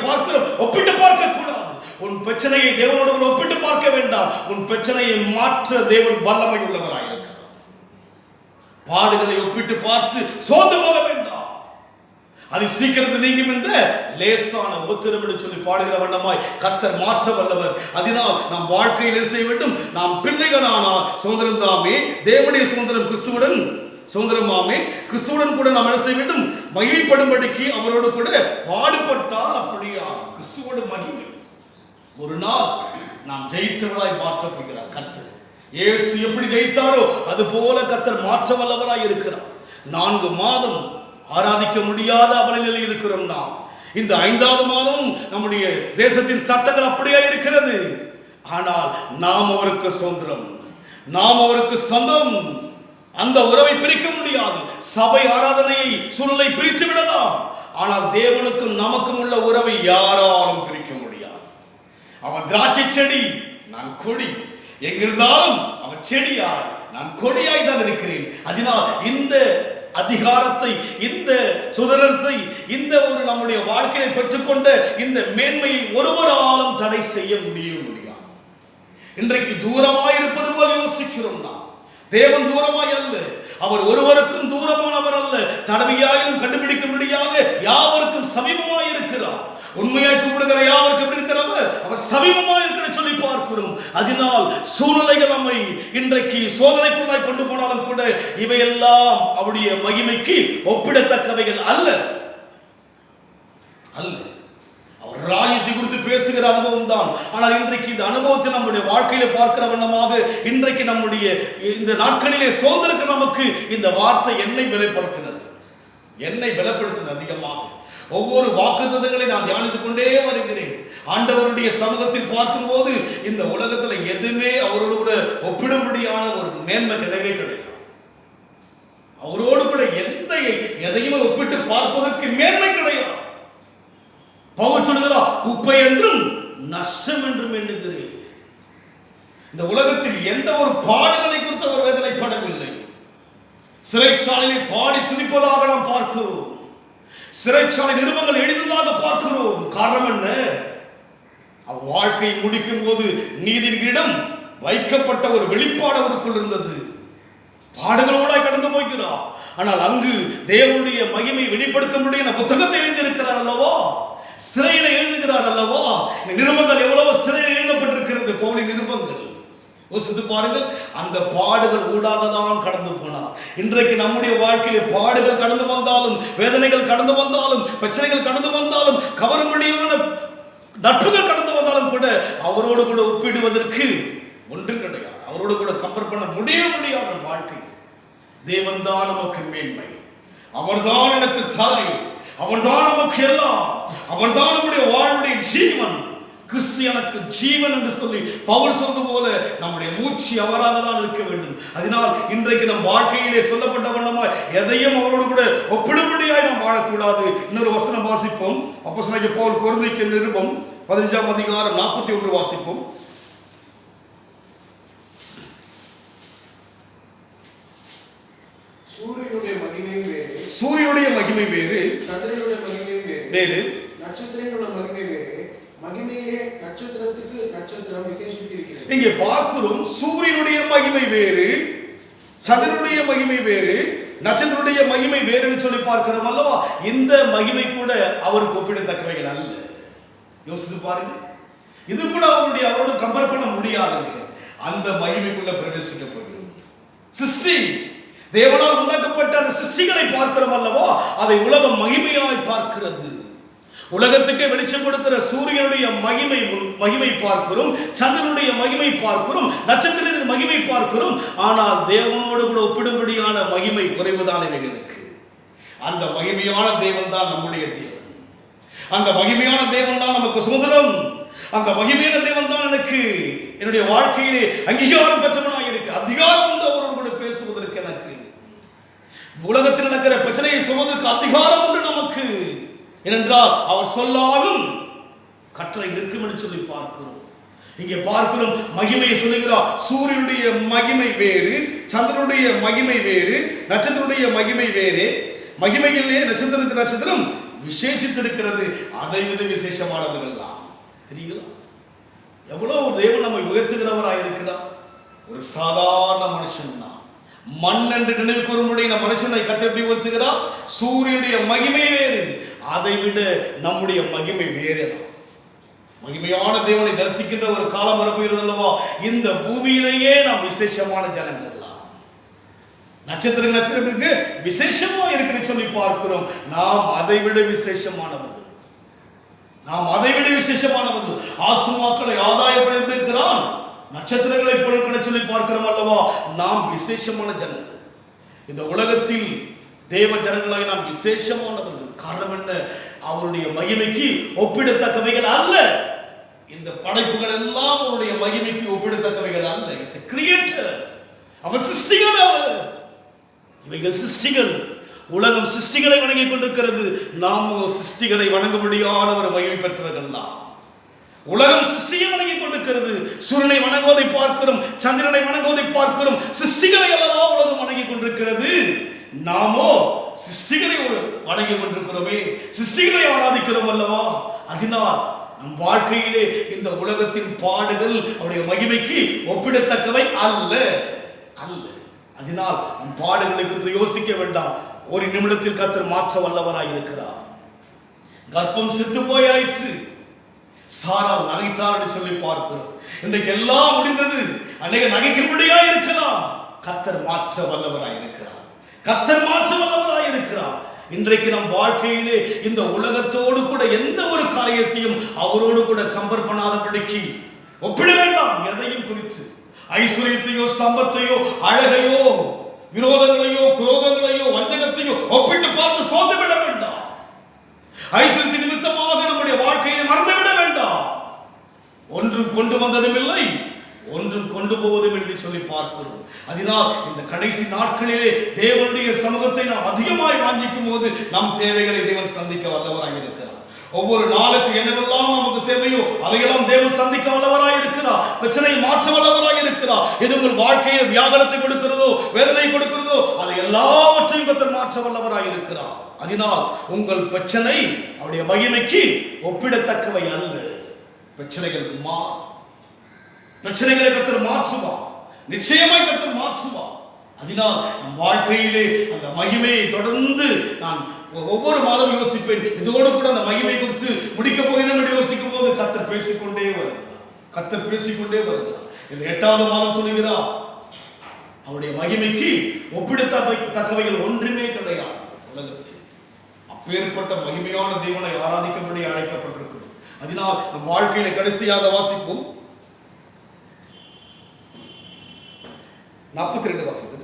பார்க்கிறோம், ஒப்பிட்டு பார்க்க கூடாது. உன் பிரச்சனையை தேவனோடு கூட ஒப்பிட்டு பார்க்க வேண்டாம். உன் பிரச்சனையை மாற்ற தேவன் வல்லமை உள்ளவராயிருக்கிறார். பாடுகளை ஒப்பிட்டு பார்த்து சோர்ந்து போக வேண்டாம். அது சீக்கிரத்தில் நீங்கும் இந்த லேசான உபத்திரம் என்று சொல்லி பாடுகிற வண்ணமாய் கர்த்தர் மாற்ற வல்லவர். அதனால் நாம் வாழ்க்கையில் செய்ய வேண்டும். நாம் பிள்ளைகளானால் சுதந்திரம் தாமே, தேவனுடைய சுதந்திரம் கிறிஸ்துவுடன் சுதந்திரமாமே, கிறிஸ்துவுடன் கூட நாம் என்ன செய்ய வேண்டும்? மகிமைப்படும்படிக்கு அவரோடு கூட பாடுபட்டால் அப்படியா கிறிஸ்துவோட மகிமை ஒரு நாள் நாம் ஜெயித்தவளாய் மாற்றப்படுகிறார் கர்த்தர். இயேசு எப்படி ஜெயித்தாரோ அது போல கர்த்தர் மாற்ற வல்லவராய் இருக்கிறார். 4 மாதம் ஆராதிக்க முடியாத அவலநிலையில் இருக்கிறோம் நாம். இந்த 5வது மாதம் நம்முடைய தேசத்தின் சட்டங்கள் அப்படியே இருக்கிறது. ஆனால் நாம் அவருக்கு சுதந்திரம், நாம் அவருக்கு சொந்தம். அந்த உறவை பிரிக்க முடியாது. சபை ஆராதனையை சூழலை பிரித்து விடலாம், ஆனால் தேவனுக்கும் நமக்கும் உள்ள உறவை யாராலும் பிரிக்க முடியாது. அவர் திராட்சை செடி, நான் கொடி. எங்கிருந்தாலும் அவர் செடியாய், நான் கொடியாய் தான் இருக்கிறேன். அதனால் இந்த அதிகாரத்தை, இந்த சுதந்திரத்தை, இந்த ஒரு நம்முடைய வாழ்க்கையை பெற்றுக்கொண்ட இந்த மேன்மையை ஒருவராலும் தடை செய்ய முடியாது. இன்றைக்கு தூரமாய் இருப்பது போல் யோசிக்கிறோம் நாம். தேவன் தூரமாய் அல்ல, அவர் ஒருவருக்கும் தூரமானவர் அல்ல. தடவையாயிலும் கண்டுபிடிக்க முடியாத யாவருக்கும் சமீபமாய் இருக்கிறார். உண்மையாய் கூப்பிடுகிற யாவருக்கும் எப்படி இருக்கிறவர்? அவர் சமீபமாய் இருக்கிற சொல்லி பார்க்கிறோம். அதனால் சூழ்நிலைகள் நம்மை இன்றைக்கு சோதனைக்குள்ளாய் கொண்டு போனாலும் கூட இவையெல்லாம் அவருடைய மகிமைக்கு ஒப்பிடத்தக்கவைகள் அல்ல அல்ல. அவர் ராஜ்யத்தை குறித்து பேசுகிற அனுபவம் தான். ஆனால் இன்றைக்கு இந்த அனுபவத்தை நம்முடைய வாழ்க்கையில பார்க்கிற வண்ணமாக இன்றைக்கு நம்முடைய இந்த நாட்களிலே சோதனைக்கு நமக்கு இந்த வார்த்தை என்னை பலப்படுத்தினது, என்னை பலப்படுத்தினது அதிகமாக. ஒவ்வொரு வாக்குத்தத்தங்களை நான் தியானித்துக் கொண்டே வருகிறேன். ஆண்டவருடைய சமூகத்தில் பார்க்கும்போது இந்த உலகத்தில் எதுவுமே அவரோடு கூட ஒப்பிடும்படியான ஒரு மேன்மை கிடையவே கிடையாது. அவரோடு கூட எதையுமே ஒப்பிட்டு பார்ப்பதற்கு மேன்மை கிடையாது. பவுல் சொல்லுகிறார், குப்பை என்றும் நஷ்டம் என்றும் எண்ணுகிறேன். இந்த உலகத்தில் எந்த ஒரு பாடுகளை குறித்து அவர் வேதனைப்படவில்லை. சிறைச்சாலையை பாடி துதிப்பதாக நாம் பார்க்கிறோம். சிறைச்சாலை நிருபங்கள் எழுதியதாக பார்க்கிறோம். காரணம் என்ன? அவ்வாழ்க்கையை முடிக்கும் போது நீதியிடம் வைக்கப்பட்ட ஒரு வெளிப்பாடு அவருக்குள் இருந்தது. பாடுகளோட கடந்து போகிறார். ஆனால் அங்கு தேவனுடைய மகிமை வெளிப்படுத்த புத்தகத்தை எழுதியிருக்கிறார் அல்லவா, சிறையில எழுதுகிறார் அல்லவா. நிருபங்கள் எவ்வளவோ சிறையில் எழுதப்பட்டிருக்கிறது, பவுலின் நிருபங்கள். யோசித்து பாருங்கள். அந்த பாடுகள் ஊடாக தான் கடந்து போனார். இன்றைக்கு நம்முடைய வாழ்க்கையிலே பாடுகள் கடந்து வந்தாலும், வேதனைகள் கடந்து வந்தாலும், பிரச்சனைகள் கடந்து வந்தாலும், கவரும்படியான நட்புகள் கடந்து வந்தாலும் கூட அவரோடு கூட ஒப்பிடுவதற்கு ஒன்றும் கிடையாது. அவரோடு கூட கம்பேர் பண்ண முடியாத வாழ்க்கை. தேவன் தான் நமக்கு மேன்மை, அவர்தான் எனக்கு தாய், அவர்தான் நமக்கு எல்லாம், அவர்தான் நம்முடைய வாழ்வுடைய ஜீவன். கிறிஸ்து எனக்கு ஜீவன் என்று சொல்லி பவுல் சொல்வது போல நம்முடைய மூச்சு அவராக தான் இருக்க வேண்டும். அதனால் இன்றைக்கு நம் வாழ்க்கையிலே சொல்லப்பட்ட வண்ணமாய் எதையும் அவரோடு கூட ஒப்பிடும்படியாய் நாம் வாழக்கூடாது. இன்னொரு வசனம் வாசிப்போம். அப்போஸ்தலனாகிய பவுல் கொரிந்தியர் நிருபம் 15ஆம் அதிகாரம் 41 வாசிப்போம். சூரியனுடைய மகிமை வேறு, சந்திரனுடைய மகிமை வேறு, நட்சத்திரங்களுடைய மகிமை வேறு. மகிமையிலே நட்சத்திரத்துக்கு நட்சத்திரம் விசேஷித்திருக்கிறது. இங்கே பார்க்கிறோம், சூரியனுடைய மகிமை வேறு, சந்திரனுடைய மகிமை வேறு, நட்சத்திரனுடைய மகிமை வேறுன்னு சொல்லி பார்க்கிறோம் அல்லவா. இந்த மகிமை கூட அவருக்கு ஒப்பிடத்தக்கவைகள் அல்ல. யோசித்து பாருங்க. இது கூட அவரோடு கம்பேர் பண்ண முடியாதுங்க. அந்த மகிமைக்குள்ள பிரவேசிக்க போகிறோம். சிருஷ்டி, தேவனால் உண்டாக்கப்பட்ட அந்த சிருஷ்டிகளை பார்க்கிறோம் அல்லவா, அதை உலகம் மகிமையாய் பார்க்கிறது. உலகத்துக்கே வெளிச்சம் கொடுக்கிற சூரியனுடைய மகிமை பார்க்கிறோம், சந்திரனுடைய மகிமை பார்க்கிறோம், நட்சத்திரத்தின் மகிமை பார்க்கிறோம். ஆனால் தேவனோடு கூட ஒப்பிடும்படியான மகிமை குறைவுதான் இவைகளுக்கு. அந்த மகிமையான தேவன் தான் நம்முடைய தேவன். அந்த மகிமையான தேவன் தான் நமக்கு சுதந்திரம். அந்த மகிமையான தேவன் தான் எனக்கு என்னுடைய வாழ்க்கையிலே அங்கீகாரம் பெற்றவனாக இருக்கு. அதிகாரம் உண்டு அவரோடு கூட பேசுவதற்கு. எனக்கு உலகத்தில் நடக்கிற பிரச்சனையை சொல்வதற்கு அதிகாரம் உண்டு நமக்கு. ஏனென்றால் அவர் சொல்லாலும் கட்டளை நிற்கும் என்று சொல்லி பார்க்கிறோம். இங்கே பார்க்கிறோம், மகிமையை சொல்லுகிறார். சூரியனுடைய மகிமை வேறு, சந்திரனுடைய மகிமை வேறு, நட்சத்திரனுடைய மகிமை வேறு. மகிமையிலே நட்சத்திரத்துக்கு நட்சத்திரம் விசேஷித்திருக்கிறது. அதை விட விசேஷமானவர்கள் தெரியுங்களா? எவ்வளவு தேவன் நம்மை உயர்த்துகிறவராக இருக்கிறார். ஒரு சாதாரண மனுஷன் தான். மண் என்று நினைவு கூறும்படிய மனுஷனை கர்த்தர் எப்படி உயர்த்துகிறார்? சூரியனுடைய மகிமை வேறு, அதை விட நம்முடைய மகிமை வேறு. மகிமையான தேவனை தரிசிக்கின்ற ஒரு காலம் வரப்போகிறது அல்லவா? இந்த பூமியிலேயே நாம் விசேஷமான ஜனங்கள். நட்சத்திரங்களுக்கு விசேஷமா இருக்குன்னு சொல்லி பார்க்கிறோம். நாம் அதை விட விசேஷமானவர்கள். நாம் அதை விட விசேஷமானவர்கள். ஆத்துமாக்களை ஆதாயப்படுத்திருக்கிறான், நட்சத்திரங்களை பொருட்களை சொல்லி பார்க்கிறோம் அல்லவா? நாம் விசேஷமான ஜனங்கள். இந்த உலகத்தில் தேவ ஜனங்களாக நாம் விசேஷமானவர்கள். காரணம் என்ன? அவருடைய மகிமைக்கு ஒப்பிடத்தக்கவைகள் அல்ல. இந்த படைப்புகள் எல்லாம் அவருடைய மகிமைக்கு ஒப்பிடத்தக்கவைகள் அல்ல. Is a creator. அவர் சிருஷ்டிகள். அவர் இவைகள் சிருஷ்டிகள். உலகம் சிருஷ்டிகளை வணங்கிக் கொண்டிருக்கிறது. நாம் சிருஷ்டிகளை வணங்கும்படியானவர் மகிமை பெற்றவர்கள். உலகம் சிருஷ்டியை வணங்கிக் கொண்டிருக்கிறது. சூரியனை வணங்குவதை பார்க்கிறோம், சந்திரனை வணங்குவதை பார்க்கிறோம். சிருஷ்டிகளை அல்லவா உலகம் வணங்கிக் கொண்டிருக்கிறது. நாமோ சிருஷ்டிகளை வணங்கிக் கொண்டிருக்கிறோமே, சிருஷ்டிகளை ஆராதிக்கிறோம் அல்லவா? அதனால் நம் வாழ்க்கையிலே இந்த உலகத்தின் பாடுகள் அவருடைய மகிமைக்கு ஒப்பிடத்தக்கவை அல்ல அல்ல. அதனால் நம் பாடுகளை குறித்து யோசிக்க வேண்டாம். ஒரு நிமிடத்தில் கர்த்தர் மாற்ற வல்லவராய் இருக்கிறார். கர்ப்பம் செத்து போயாயிற்று, சாரால் நகைத்தார் என்று சொல்லி பார்க்கிறோம். இன்றைக்கு எல்லாம் முடிந்தது, அன்றைக்கு நகைக்கும்படியா இருக்கலாம். கர்த்தர் மாற்ற வல்லவராய் இருக்கிறார். கர்த்தர் மாற்ற வல்லவராய் இருக்கிறார். இன்றைக்கு நம் வாழ்க்கையிலே இந்த உலகத்தோடு கூட எந்த ஒரு காரியத்தையும் அவரோடு கூட கம்பேர் பண்ணாதபடிக்கு ஒப்பிட வேண்டாம். எதையும் குறித்து ஐஸ்வர்யத்தையோ சம்பத்தையோ அழகையோ விரோதங்களையோ குரோதங்களையோ வஞ்சகத்தையோ ஒப்பிட்டு பார்த்து சோர்ந்து விட வேண்டாம். ஐஸ்வர்யத்தின் நிமித்தமாக நம்முடைய வாழ்க்கையிலே மறந்துவிட வேண்டாம். ஒன்றும் கொண்டு வந்ததும் இல்லை, ஒன்றும் கொண்டு போவதும் என்று சொல்லி பார்க்கிறோம். அதனால் இந்த கடைசி நாட்களிலே தேவனுடைய சமூகத்தை நாம் அதிகமாய் வாஞ்சிக்கும் போது நம் தேவைகளை தேவன் சந்திக்க வல்லவராக இருக்கிறார். ஒவ்வொரு நாளுக்கு என்னவெல்லாம் நமக்கு தேவையோ அதையெல்லாம் தேவன் சந்திக்க வல்லவராய் இருக்கிறார். பிரச்சனையை மாற்ற வல்லவராய் இருக்கிறார். எது உங்கள் வாழ்க்கையில் வியாகுலத்தை கொடுக்கிறதோ, வேதனை கொடுக்கிறதோ, அதை எல்லாவற்றையும் கர்த்தர் மாற்ற வல்லவராய் இருக்கிறார். அதனால் உங்கள் பிரச்சனை அவருடைய மகிமைக்கு ஒப்பிடத்தக்கவை அல்ல. பிரச்சனைகள் பிரச்சனைகளை கர்த்தர் மாற்றுவார். நிச்சயமாய் கர்த்தர் மாற்றுவார். அதனால் நம் வாழ்க்கையிலே அந்த மகிமையை தொடர்ந்து நான் ஒவ்வொரு மாதம் யோசிப்பேன். இதோடு கூட அந்த மகிமை குறித்து முடிக்க போகிறோம் என்று யோசிக்கும் போது கர்த்தர் பேசிக்கொண்டே வருகிறார். கர்த்தர் பேசிக்கொண்டே வருகிறார். இந்த 8வது மாதம் சொல்லுகிறார், அவருடைய மகிமைக்கு ஒப்பிடத்தக்கவைகள் ஒன்றுமே கிடையாது உலகத்தில். அப்பேற்பட்ட மகிமையான தேவனை ஆராதிக்கும்படி அழைக்கப்பட்டிருக்கிறது. அதனால் நம் வாழ்க்கையில கடைசியாக வாசிப்போம் 42 வாசித்தது.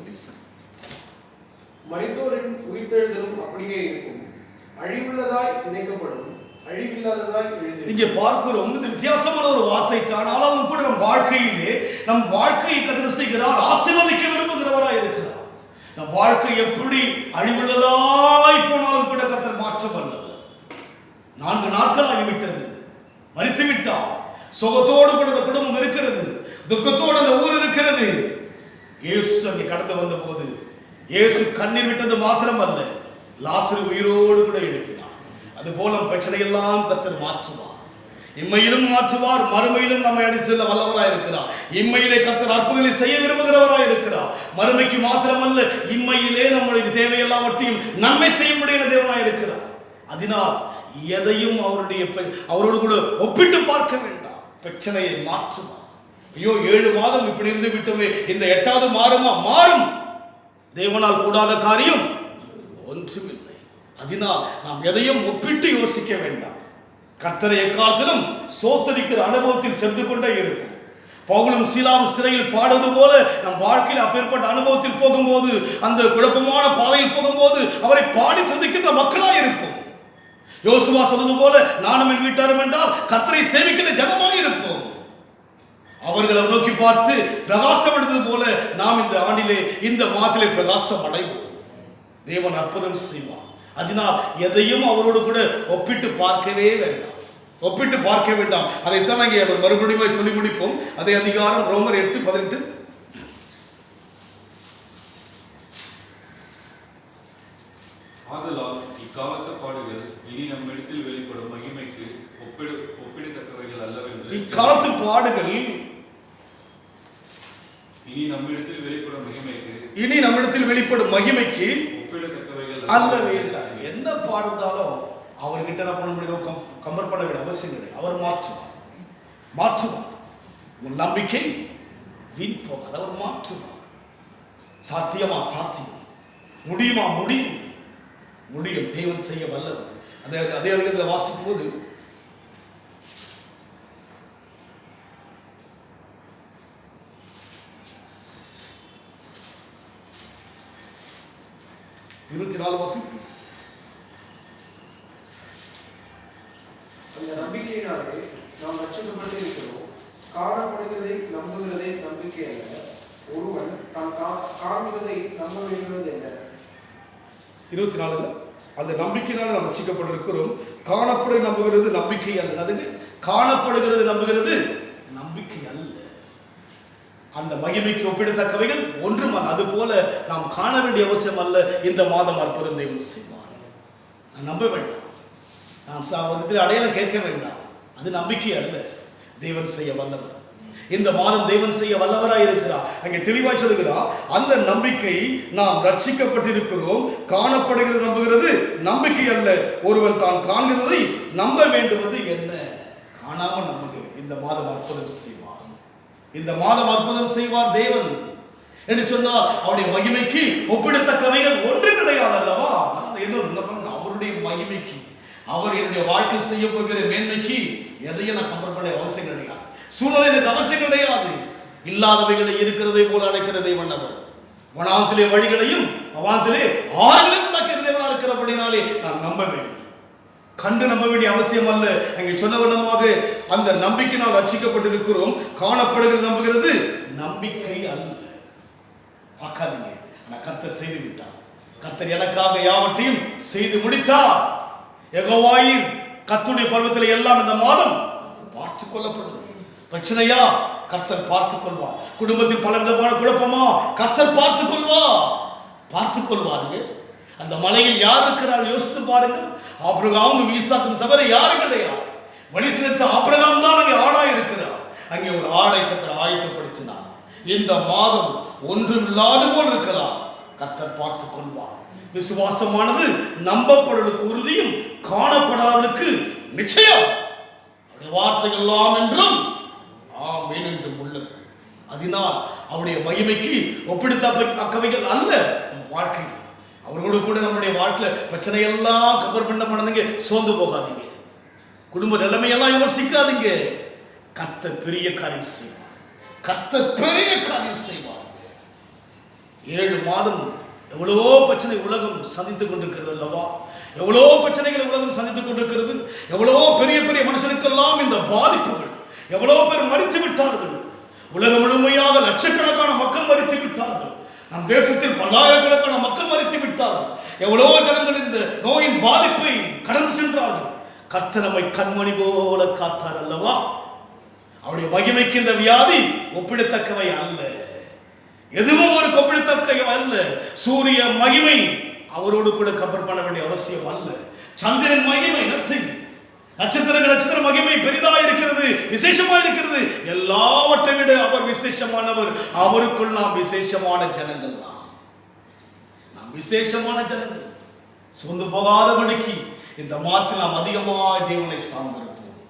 மரித்தோரின் உயிர்த்தெழுதலும் அப்படியே இருக்கும். அழிவுள்ளதாய் விதைக்கப்படும், அழிவில்லாததாய் எழுது. இங்கே பார்க்கிறோம், இந்த வித்தியாசமான ஒரு வார்த்தை தான். ஆனாலும் கூட நம் வாழ்க்கையிலே நம் வாழ்க்கையை கர்த்தர் செய்கிறார், ஆசீர்வதிக்க விரும்புகிறவராய் இருக்கிறார். நம் வாழ்க்கை எப்படி அழிவுள்ளதாய் போனாலும் கூட கர்த்தர் மாற்ற வல்லவர். 4 நாட்கள் ஆகிவிட்டது, மரித்து விட்டார். சுகத்தோடு கூட அந்த குடும்பம் இருக்கிறது, துக்கத்தோடு அந்த ஊர் இருக்கிறது. இயேசு அங்கே கடந்து வந்த போது இயேசு கண்ணீர் விட்டது மாத்திரமல்ல, லாசரு உயிரோடு கூட எழுப்பினார். அதுபோல பிரச்சனையெல்லாம் கர்த்தர் மாற்றுவார். இம்மையிலும் மாற்றுவார், மறுமையிலும் நம்மை அடி செல்ல வல்லவராய் இருக்கிறார். இம்மையிலே கர்த்தர் அற்புதங்களை செய்ய விரும்புகிறவராய் இருக்கிறார். மறுமைக்கு மாத்திரமல்ல, இம்மையிலே நம்முடைய தேவையெல்லாவற்றையும் நன்மை செய்யும்படியான தேவனாய் இருக்கிறார். அதனால் எதையும் அவரோடு கூட ஒப்பிட்டு பார்க்க வேண்டாம். பிரச்சனையை மாற்றுவார். ஐயோ 7 மாதம் இப்படி இருந்து விட்டோமே, இந்த 8வது மாறுமா? மாறும். தேவனால் கூடாத காரியம் ஒன்றுமில்லை. அதனால் நாம் எதையும் ஒப்பிட்டு யோசிக்க வேண்டாம். கர்த்தரை எக்காலத்திலும் சோத்தரிக்கிற அனுபவத்தில் சென்று கொண்டே இருப்போம். பவுலும் சீலாவும் சிறையில் பாடுவது போல நம் வாழ்க்கையில் அப்பேற்பட்ட அனுபவத்தில் போகும்போது, அந்த குழப்பமான பாதையில் போகும்போது அவரை பாடி துதிக்கின்ற மக்களாய் இருப்போம். யோசுவா சொன்னது போல நானும் என் வீட்டாரும் என்றால் கர்த்தரை சேவிக்கின்ற ஜனமாய் இருப்போம். அவர்களை நோக்கி பார்த்து பிரகாசம் அடைந்தது போல நாம் இந்த ஆண்டிலே, இந்த மாதத்திலே பிரகாசம் அடைவோம். தேவன் அற்புதம் செய்வார். அதனால் எதையும் அவரோடு கூட ஒப்பிட்டு பார்க்கவே வேண்டாம், ஒப்பிட்டு பார்க்க வேண்டாம். அதைத்தான் அங்கே அவர் மறுபடியும் சொல்லி முடிப்போம். அதே அதிகாரம் ரோமர் 8:18. ஆதலால் இக்காலத்து பாடுகள் இனி நம்மிடத்தில் வெளிப்படும் மகிமைக்கு ஒப்பிடத்தக்கவைகள் அல்லவென்று. இக்காலத்து பாடுகள் இனி நம்மிடத்தில் வெளிப்படும் மகிமைக்கு ஒப்பிடத்தக்கவைகள் அல்லவே என்றார். என்ன பாடுந்தாலும் அவர்கிட்ட என்ன பண்ண முடியும்? கம்பேர் பண்ண வேண்டிய அவசியம் இல்லை. அவர் மாற்றுவார். உன் நம்பிக்கை வீண் போகாது. அவர் மாற்றுவார். சாத்தியமா? சாத்தியம். முடியுமா? முடியும். தேவன் செய்ய வல்லவர். அதே அதிகாரத்தில் வாசிக்கும் போது ப்ளீஸ். அந்த நம்பிக்கையினாலே நாம் ரட்சிக்கப்பட்டிருக்கிறோம். காணப்படுகிறதை நம்புகிறதை நம்பிக்கை அல்ல, ஒருவன் தான் காண்கிறதை நம்ப வேண்டுவது என்ன? 24 அந்த நம்பிக்கையினால் நாம் ரட்சிக்கப்பட்டிருக்கிறோம். காணப்படுகிறது நம்புகிறது நம்பிக்கை அல்ல. அதுக்கு காணப்படுகிறது நம்புகிறது நம்பிக்கை அல்ல. அந்த மகிமைக்கு ஒப்பிடத்தக்கவைகள் ஒன்றும் அல்ல. அது போல நாம் காண வேண்டிய அவசியம் அல்ல. இந்த மாதம் அற்புதம் தேவன் செய்வார். நான் நம்ப வேண்டாம், நான் அடையாளம் கேட்க வேண்டாம். அது நம்பிக்கை அல்ல. தேவன் செய்ய வல்லவர். இந்த மாதம் தேவன் செய்ய வல்லவராய் இருக்கிறார். அங்கே தெளிவாய் சொல்கிறார், அந்த நம்பிக்கை நாம் ரட்சிக்கப்பட்டிருக்கிறோம். காணப்படுகிறது நம்புகிறது நம்பிக்கை அல்ல, ஒருவன் தான் காண்கிறதை நம்ப வேண்டுவது என்ன? காணாமல் நம்புக. இந்த மாதம் அற்புதம் செய்வார். இந்த மாதம் அற்புதம் செய்வார் தேவன் என்று சொன்னால் அவருடைய மகிமைக்கு ஒப்பிடத்தக்கவைகள் ஒன்று கிடையாது அல்லவா? அவருடைய மகிமைக்கு, அவர் என்னுடைய வாழ்க்கை செய்ய போகிற மேன்மைக்கு எதையும் நான் கம்பேர் பண்ண அவசியம் கிடையாது. சூழ்நிலை எனக்கு அவசியம் கிடையாது. இல்லாதவைகளை இருக்கிறதை போல அழைக்கிற தேவன் அவர். வனாந்திலே வழிகளையும் அவாந்திலே ஆறுகளையும் உண்டாக்கிற தேவனா இருக்கிறபடினாலே நான் நம்ப வேண்டும். கண்டு நம்ப வேண்டிய அவசியம் அல்ல. அங்கே சொன்ன விதமாக அந்த நம்பிக்கையினால் ரட்சிக்கப்பட்டிருக்கிறோம். காணப்படுகிறது நம்புகிறது நம்பிக்கை அல்ல. பார்க்காதீங்க, ஆனால் கர்த்தர் செய்து விட்டார். கர்த்தர் எனக்காக யாவற்றையும் செய்து முடித்தார். யெகோவாயின் கர்த்தருடைய பர்வத்தில் எல்லாம் இந்த மாதம் பார்த்துக் கொள்ளப்படும். பிரச்சனையா? கர்த்தர் பார்த்துக் கொள்வார். குடும்பத்தில் பல விதமான குழப்பமா? கர்த்தர் பார்த்துக் கொள்வாருங்க. அந்த மலையில் யார் இருக்கிறார் யோசித்து பாருங்கள். ஆபிரகாமும் ஈசாக்கும் தவிர யாரும் கிடையாது. வழி செலுத்த ஆபிரகாம் தான் அங்கே ஆடாய் இருக்கிறார். அங்கே ஒரு ஆடை கர்த்தர் ஆயத்தப்படுத்தினார். இந்த மாதம் ஒன்றும் இல்லாத போல் இருக்கலாம், கர்த்தர் பார்த்துக் கொள்வார். விசுவாசமானது நம்பப்படுவதற்கு உறுதியும் காணப்படாதவர்களுக்கு நிச்சயம். அவருடைய வார்த்தைகள் எல்லாம் என்றும் ஆமென் என்றும் உள்ளது. அதனால் அவருடைய மகிமைக்கு ஒப்பிடத்தக்கவைகள் அல்ல நம் வாழ்க்கையில். அவர்களோடு கூட நம்முடைய வாழ்க்கையில் பிரச்சனையெல்லாம் கம்பேர் பண்ணாதீங்க. சோர்ந்து போகாதீங்க. குடும்ப நிலைமையெல்லாம் யோசிக்காதீங்க. கர்த்தர் பெரிய காரியம் செய்வார். கர்த்தர் பெரிய காரியம் செய்வார். 7 மாதம் எவ்வளவோ பிரச்சனை உலகம் சந்தித்துக் கொண்டிருக்கிறது அல்லவா? எவ்வளோ பிரச்சனைகளை உலகம் சந்தித்துக் கொண்டிருக்கிறது. எவ்வளவோ பெரிய பெரிய மனுஷனுக்கெல்லாம் இந்த பாதிப்புகள். எவ்வளோ பேர் மரித்து விட்டார்கள். உலகம் முழுமையாக லட்சக்கணக்கான மக்கள் மரித்து விட்டார்கள். நம் தேசத்தில் பல்லாயிரக்கணக்கான மக்கள் மரித்து விட்டார்கள். எவ்வளோ ஜனங்கள் இந்த நோயின் பாதிப்பை கடந்து சென்றார்கள். கர்த்தர் நம்மை கண்மணி போல காத்தார் அல்லவா? அவருடைய மகிமைக்கு இந்த வியாதி ஒப்பிடத்தக்கவை அல்ல. எதுவும் ஒரு ஒப்பிடத்தக்கவை அல்ல. சூரிய மகிமை அவரோடு கூட கம்பேர் பண்ண வேண்டிய அவசியம் அல்ல. சந்திரன் மகிமை நத்திங். நட்சத்திர மகிமை பெரிதாக இருக்கிறது, விசேஷமாக இருக்கிறது. எல்லாவற்றை விட அவர் விசேஷமானவர். அவருக்குள் நாம் விசேஷமான ஜனங்கள் தான். நாம் விசேஷமான ஜனங்கள். சொந்து போகாதபடிக்கு இந்த மாதத்தில் நாம் அதிகமாக தேவனை சார்ந்திருப்போம்.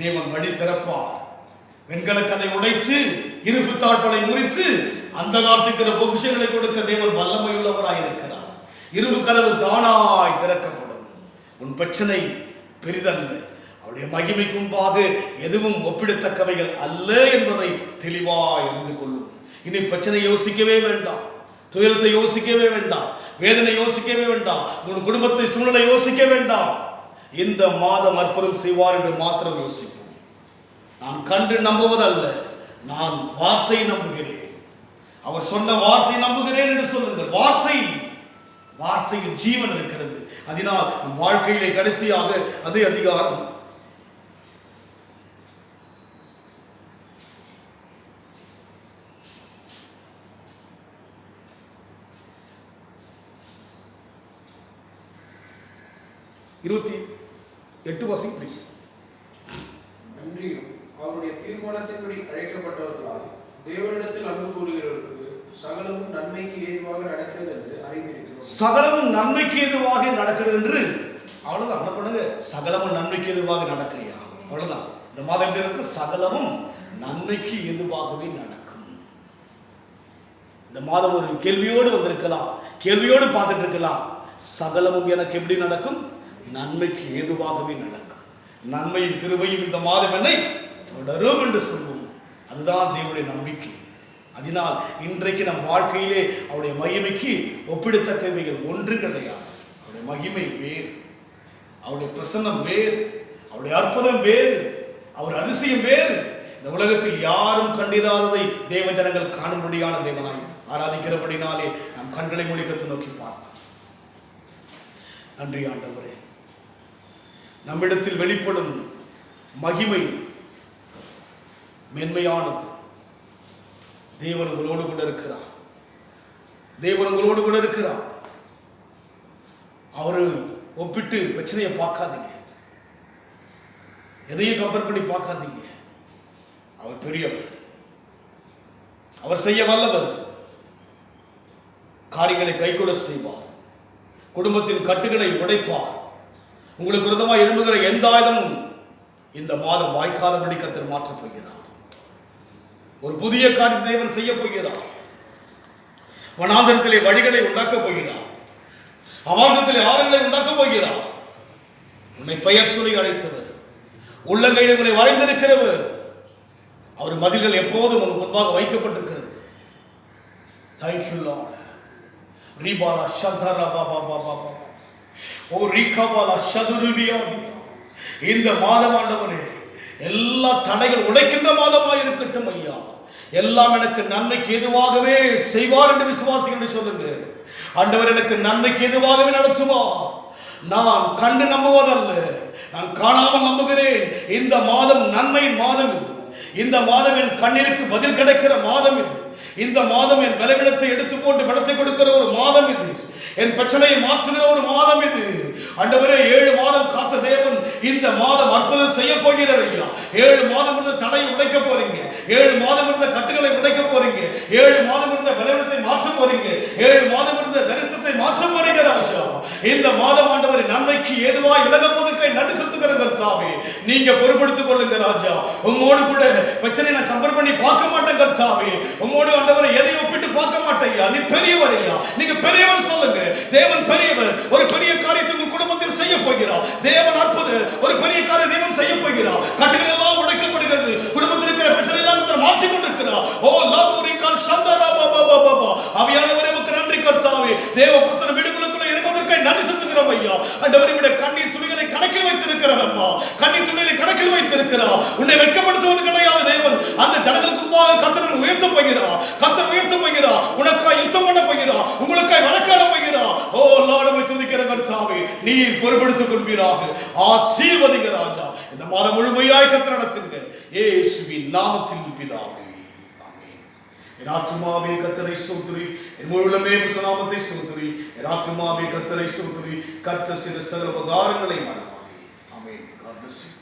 தேவன் வழி திறப்பார். வெண்கல கதை உடைத்து இருப்பு தாட்களை முறித்து அந்த காலத்துக்கிற பொக்கிஷங்களை கொடுக்க தேவன் வல்லமையுள்ளவராய் இருக்கிறார். இரும்பு கதவு தானாய் திறக்கப்படும். உன் பிரச்சனை பெரிதல்ல, அவருடைய அவருடைய மகிமைக்கு முன்பாக எதுவும் ஒப்பிடத்தக்கவைகள் அல்ல என்பதை தெளிவாய் அறிந்து கொள்ளும். இனி பிரச்சனை யோசிக்கவே வேண்டாம், துயரத்தை யோசிக்கவே வேண்டாம், வேதனை யோசிக்கவே வேண்டாம், உங்கள் குடும்பத்தை சூழ்நிலை யோசிக்க வேண்டாம். இந்த மாதம் அற்புதம் செய்வார் என்று மாத்திரம் யோசிப்போம். நான் கண்டு நம்புவதல்ல, நான் வார்த்தையை நம்புகிறேன். அவர் சொன்ன வார்த்தையை நம்புகிறேன் என்று சொல்லுங்கள். வார்த்தையில் ஜீவன் இருக்கிறது. அதனால் நம் வாழ்க்கையிலே கடைசியாக அதே அதிகாரம் 28 வாசிங் ப்ளீஸ். நன்றியும் அவருடைய தீர்மானத்தின்படி அழைக்கப்பட்டவர்களாய் தேவனிடத்தில் அன்பு கூறுகிறவர்களுக்கு சகலமும் நன்மைக்கு ஏதுவாக நடக்கிறது என்று அறிந்திருக்கிறோம். சகலமும் நன்மைக்கு ஏதுவாக நடக்கிறது என்று, அவ்வளவுதான். என்ன பண்ணுங்க, சகலமும் நன்மைக்கு ஏதுவாக நடக்கையா, அவ்வளவுதான். இந்த மாதம் எப்படி இருக்கு? சகலமும் நன்மைக்கு ஏதுவாகவே நடக்கும். இந்த மாதம் ஒரு கேள்வியோடு வந்திருக்கலாம், கேள்வியோடு பார்த்துட்டு இருக்கலாம். சகலமும் எனக்கு எப்படி நடக்கும்? நன்மைக்கு ஏதுவாகவே நடக்கும். நன்மையின் கிருபையும் இந்த மாதம் என்னை தொடரும் என்று சொல்வோம். அதுதான் தேவனுடைய நம்பிக்கை. அதனால் இன்றைக்கு நம் வாழ்க்கையிலே அவருடைய மகிமைக்கு ஒப்பிடத்தக்கவைகள் ஒன்று கிடையாது. அவருடைய மகிமை வேறு, அவருடைய பிரசன்னம் வேறு, அவருடைய அற்புதம் வேறு, அவர் அதிசயம் வேறு. இந்த உலகத்தில் யாரும் கண்டிராததை தேவ ஜனங்கள் காணும்படியான தேவனாய் ஆராதிக்கிறபடினாலே நம் கண்களை மூடிக்கத்தை நோக்கி பார்ப்போம். நன்றி ஆண்டவரே, நம்மிடத்தில் வெளிப்படும் மகிமை மென்மையானது. தேவன் உங்களோடு கூட இருக்கிறார். தேவன் உங்களோடு கூட இருக்கிறார். அவரை ஒப்பிட்டு பிரச்சனையை பார்க்காதீங்க, எதையும் கம்பேர் பண்ணி பார்க்காதீங்க. அவர் பெரியவர், அவர் செய்ய வல்லவர், காரியங்களை கைகூட செய்வார், குடும்பத்தின் கட்டுகளை உடைப்பார். உங்களுக்கு விரோதமாக எழும்புகிற எந்த ஆயுதமும் இந்த மாதம் வாய்க்காதபடி கர்த்தர் மாற்றப் போகிறார். ஒரு புதிய காரியத்தை தேவன் செய்ய போகிறார். வனாந்தரத்திலே வழிகளை உண்டாக்கப் போகிறார். அவாந்தத்திலே ஆறுகளை உண்டாக்கப் போகிறார். உன்னை பெயர் சொல்லி அழைத்தவர், உள்ளங்கையில் உங்களை வரைந்திருக்கிறவர், அவர் மதில்கள் எப்போதும் உனக்கு முன்பாக வைக்கப்பட்டிருக்கிறது. Thank you Lord. ரீபாலா ஷந்தரா பாபா பாபா பாபா ஓ ரீகாபாலா ஷதுருபியா. இந்த மாதம் ஆண்டவரே எல்லா தடைகள் உடைக்கின்ற மாதமாக இருக்கட்டும் ஐயா. எல்லாம் எனக்கு நன்மைக்கு எதுவாகவே செய்வார் என்று விசுவாசிகள் என்று சொல்லுங்க. ஆண்டவர் எனக்கு நன்மைக்கு எதுவாகவே நடத்துவார். நான் கண்டு நம்புவதல்ல, நான் காணாமல் நம்புகிறேன். இந்த மாதம் நன்மையின் மாதம் இது. இந்த மாதம் என் கண்ணீருக்கு பதில் கிடைக்கிற மாதம் இது. இந்த மாதம் என் பலவீனத்தை எடுத்து போட்டு பலத்தை கொடுக்கிற ஒரு மாதம் இது. என் பிரச்சனையை மாற்றுகிற ஒரு மாதம் இது. ஆண்டவரே 7 மாதம் காத்த தேவன் இந்த மாதம் அற்புதம் செய்ய போகிறார் ஐயா. 7 மாதம் இருந்த தடையை உடைக்க போறீங்க. 7 மாதம் இருந்த கட்டுகளை உடைக்க போறீங்க. 7 மாதம் இருந்த பலவீனத்தை மாற்ற போறீங்க. 7 மாதம் இருந்த தரித்திரத்தை மாற்ற போறீங்க ராஜா. இந்த மாதம் ஆண்டவரை நன்மைக்கு ஏதுவாய் விலக போதுக்கை நன்றி செலுத்துகிற கர்த்தாவே, நீங்க பொறுப்படுத்திக் கொள்ளுங்க ராஜா. உங்களோடு கூட பிரச்சனை நான் கம்பேர் பண்ணி பார்க்க மாட்டேன் கர்த்தாவே. உங்களோடு ஆண்டவரை எதையும் ஒப்பிட்டு பார்க்க மாட்டேன் ஐயா. நீ பெரியவர் ஐயா, நீங்க பெரியவர் சொல்லுங்க. தேவன் பெரியவர். ஒரு பெரிய காரியத்தை உங்கள் குடும்பத்தில் செய்ய போகிறார். தேவன் அற்புதர். ஒரு பெரிய காரியம் தேவன் செய்ய போகிறார். கட்டுகள் எல்லாம் உடைக்கப்படுகிறது. குடும்பத்தில் இருக்கிற பிரச்சனை எல்லாம் மாற்றிக் கொண்டிருக்கிறார். ஓ லாபூரிகால் சந்தரா பாபா பாபா பாபா. ஆவியானவரே உமக்கு நன்றி கர்த்தாவே. தேவ பிரசன்னம் வீடுகளுக்குள்ள இறங்குவதற்காக நன்றி செலுத்துகிறோம் ஐயா. ஆண்டவரே உம்முடைய கண்ணீர் துளிகளை கணக்கில் வைத்திருக்கிறார் அம்மா. கண்ணீர் துளிகளை கணக்கில் வைத்திருக்கிறார். உன்னை வெட்கப்படுத்துவது கிடையாது தேவன். அந்த ஜனங்களுக்கு முன்பாக கர்த்தர் உயர்த்த போகிறார். கர்த்தர் உயர்த்த போகிறார். உனக்காய் யுத்தம் பண்ண போகிறார். உங்களுக்காய் வழக்காட போகிறார். ஓ லார்டை துதிக்கிற கர்த்தாவே, நீர் பொறுப்படுத்திக் கொள்வீராக. ஆசீர்வதிங்க ராஜா. இந்த மாதம் முழுமையாய் கர்த்தர் நடத்துங்க இயேசுவின் நாமத்தில் பிதாவே. ஆமென். என் ஆத்துமாவே கர்த்தரை ஸ்தோத்திரி, என் முழு உள்ளமே உம்முடைய நாமத்தை ஸ்தோத்திரி. என் ஆத்துமாவே கர்த்தரை ஸ்தோத்திரி, கர்த்தர் செய்த சகல உபகாரங்களை மறவாதே. ஆமென். God bless you.